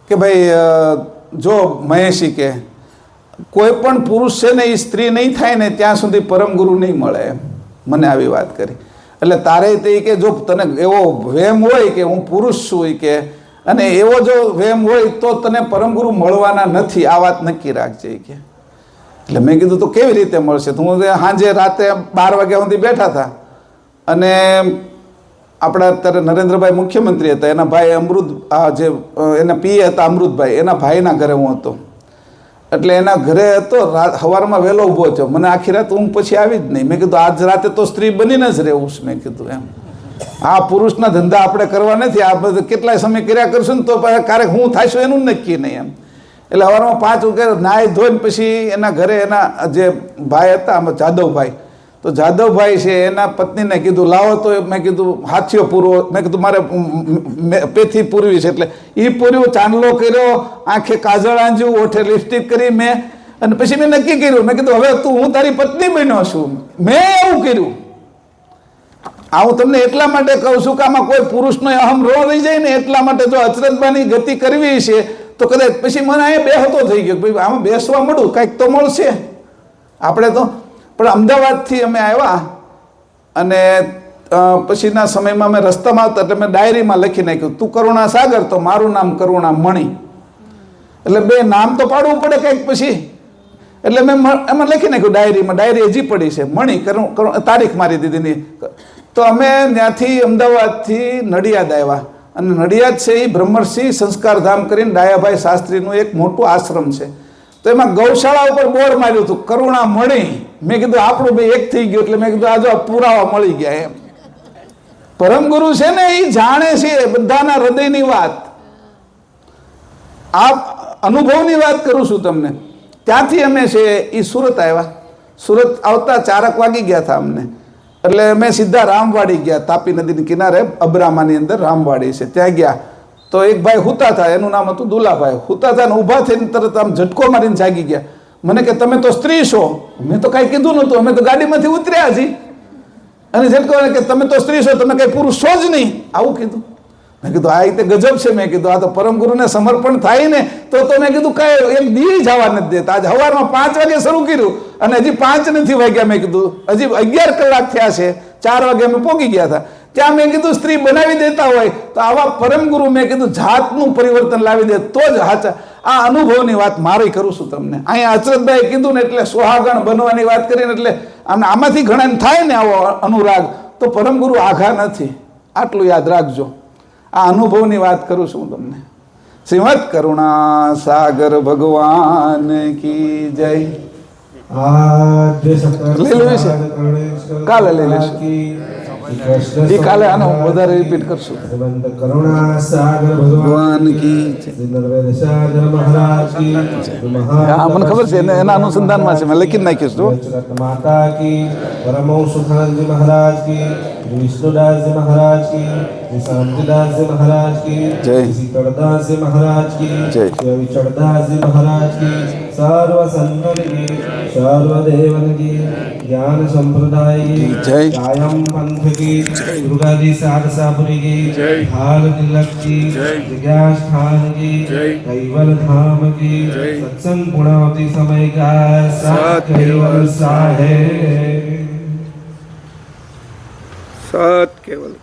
કે ભાઈ જો મહેશી કે કોઈ પણ પુરુષ છે ને એ સ્ત્રી નહીં થાય ને ત્યાં સુધી પરમ ગુરુ નહીં મળે એમ મને આવી વાત કરી. એટલે તારે તે કે જો તને એવો વહેમ હોય કે હું પુરુષ છું કે, અને એવો જો વહેમ હોય તો તને પરમ ગુરુ મળવાના નથી, આ વાત નક્કી રાખજે કે. એટલે મેં કીધું તો કેવી રીતે મળશે? તો હું સાંજે રાતે 12 વાગ્યા સુધી બેઠા હતા, અને આપણા અત્યારે નરેન્દ્રભાઈ મુખ્યમંત્રી હતા, એના ભાઈ અમૃત જે એના પીએ હતા અમૃતભાઈ, એના ભાઈના ઘરે હું હતો. એટલે એના ઘરે હતો, સવારમાં વહેલો ઊભો થયો. મને આખી રાત ઊંઘ પછી આવી જ નહીં. મેં કીધું આજ રાતે તો સ્ત્રી બનીને જ રહેવું છે. મેં કીધું એમ આ પુરુષના ધંધા આપણે કરવા નથી, આ બધું કેટલાય સમય કર્યા કરશું ને તો ક્યારેક હું થાશું એનું નક્કી નહીં એમ. એટલે સવારમાં 5 વાગે નાહી ધોઈને પછી એના ઘરે એના જે ભાઈ હતા આમાં જાદવભાઈ, તો જાદવભાઈ છે એના પત્નીને કીધું લાવો, તો મેં કીધું હાથીઓ પૂરવો. મેં કીધું મારે પેથી પૂરવી છે. એટલે એ પૂર્યું, ચાંદલો કર્યો, આંખે કાજળ આંજ્યું, ઓઠે લિપસ્ટિક કરી મેં. અને પછી મેં નક્કી કર્યું, મેં કીધું હવે હું તારી પત્ની બન્યો છું. મેં એવું કર્યું. આ હું તમને એટલા માટે કહું છું કે આમાં કોઈ પુરુષનો અહમ રો રહી જાય ને, એટલા માટે જો અચરતબાની ગતિ કરવી છે તો કદાચ પછી મને અહીંયા બેહતો થઈ ગયો ભાઈ આમાં બેસવા મળું, કાંઈક તો મળશે આપણે તો. પણ અમદાવાદથી અમે આવ્યા, અને પછીના સમયમાં મેં રસ્તામાં આવતા એટલે મેં ડાયરીમાં લખી નાખ્યું તું કરુણા સાગર, તો મારું નામ કરુણા મણી. એટલે 2 નામ તો પાડવું પડે કંઈક પછી. એટલે મેં એમાં લખી નાખ્યું ડાયરીમાં. ડાયરી હજી પડી છે, મણી તારીખ મારી દીધીની. તો અમે ત્યાંથી અમદાવાદથી નડિયાદ આવ્યા, અને નડિયાદ છે એ બ્રહ્મર્ષિ સંસ્કારધામ કરીને ડાયાભાઈ શાસ્ત્રીનું એક મોટું આશ્રમ છે. તો એમાં ગૌશાળા ઉપર બોર્ડ માર્યું હતું કરુણા મણી. મેં કીધું આપણું બે એક થઈ ગયું. એટલે મેં કીધું આ જો પુરાવા મળી ગયા એમ. પરમ ગુરુ છે ને એ જાણે છે બધાના હૃદયની વાત. આ અનુભવની વાત કરું છું તમને. ત્યાંથી અમે છે એ સુરત આવ્યા. સુરત આવતા 4 વાગી ગયા હતા અમને. એટલે મેં સીધા રામવાડી ગયા, તાપી નદીની કિનારે અબરામાની અંદર રામવાડી છે, ત્યાં ગયા. તો એક ભાઈ હુતા હતા, એનું નામ હતું દુલાભાઈ. હુતા હતા ને ઊભા થઈને તરત આમ ઝટકો મારીને જાગી ગયા. મને કે તમે તો સ્ત્રી છો. મેં તો કાંઈ કીધું નહોતું, અમે તો ગાડીમાંથી ઉતર્યા હજી. અને ઝટકો કે તમે તો સ્ત્રી છો, તમે કંઈ પુરુષ છો જ નહીં, આવું કીધું. મેં કીધું આ રીતે ગજબ છે. મેં કીધું આ તો પરમ ગુરુને સમર્પણ થાય ને તો મેં કીધું કાંઈ એક દી જવા નથી દેતા. આજે સવારમાં 5 વાગે શરૂ કર્યું અને હજી 5 નથી વાગ્યા. મેં કીધું હજી 11 કલાક થયા છે, 4 વાગે અમે પહોંચી ગયા હતા ત્યાં. મેં કીધું સ્ત્રી બનાવી દેતા હોય તો આવા પરમ ગુરુ મેં કીધું જાતનું પરિવર્તન લાવી દે તો જ હાચા. આ અનુભવની વાત મારી કરું છું તમને. અહીંયા અચરતભાઈ કીધું ને એટલે સુહાગણ બનવાની વાત કરીને એટલે આમાંથી ઘણા થાય ને આવો અનુરાગ, તો પરમ ગુરુ આઘા નથી. આટલું યાદ રાખજો. આ અનુભવની વાત કરું છું હું તમને. શ્રીમદ કરુણા સાગર ભગવાન કી જય. લઈ લેવી છે કાલે લઈ લઈશું. કાલે આનો વધારે રિપીટ કરશું. કરુણા સાગર ભગવાન કી જય. મહારાજ કી. હા મને ખબર છે, એના અનુસંધાનમાં છે, મેં લખી નાખીશું. માતા કી. પરમહંસ સુખાનંદજી મહારાજ કી. વિષ્ણુદાસજી મહારાજ કી. શાંતિદાસજી મહારાજ કી. જય. શીતળદાસજી મહારાજ કી. જય. વિચળદાસજી મહારાજ કી. સર્વ સંતન કી. સર્વ દેવન કી. જ્ઞાન સંપ્રદાય કી. જય. કાયમ પંથ કી. દુર્ગાજી સારસાપુરી કી. હાલ તિલક કી. જગ્યા સ્થાન કી. કૈવલ ધામ કી. સત્સંગ પુણાવતી સમય કા સાત કૈવલ સાહેબ. સત કેવલ.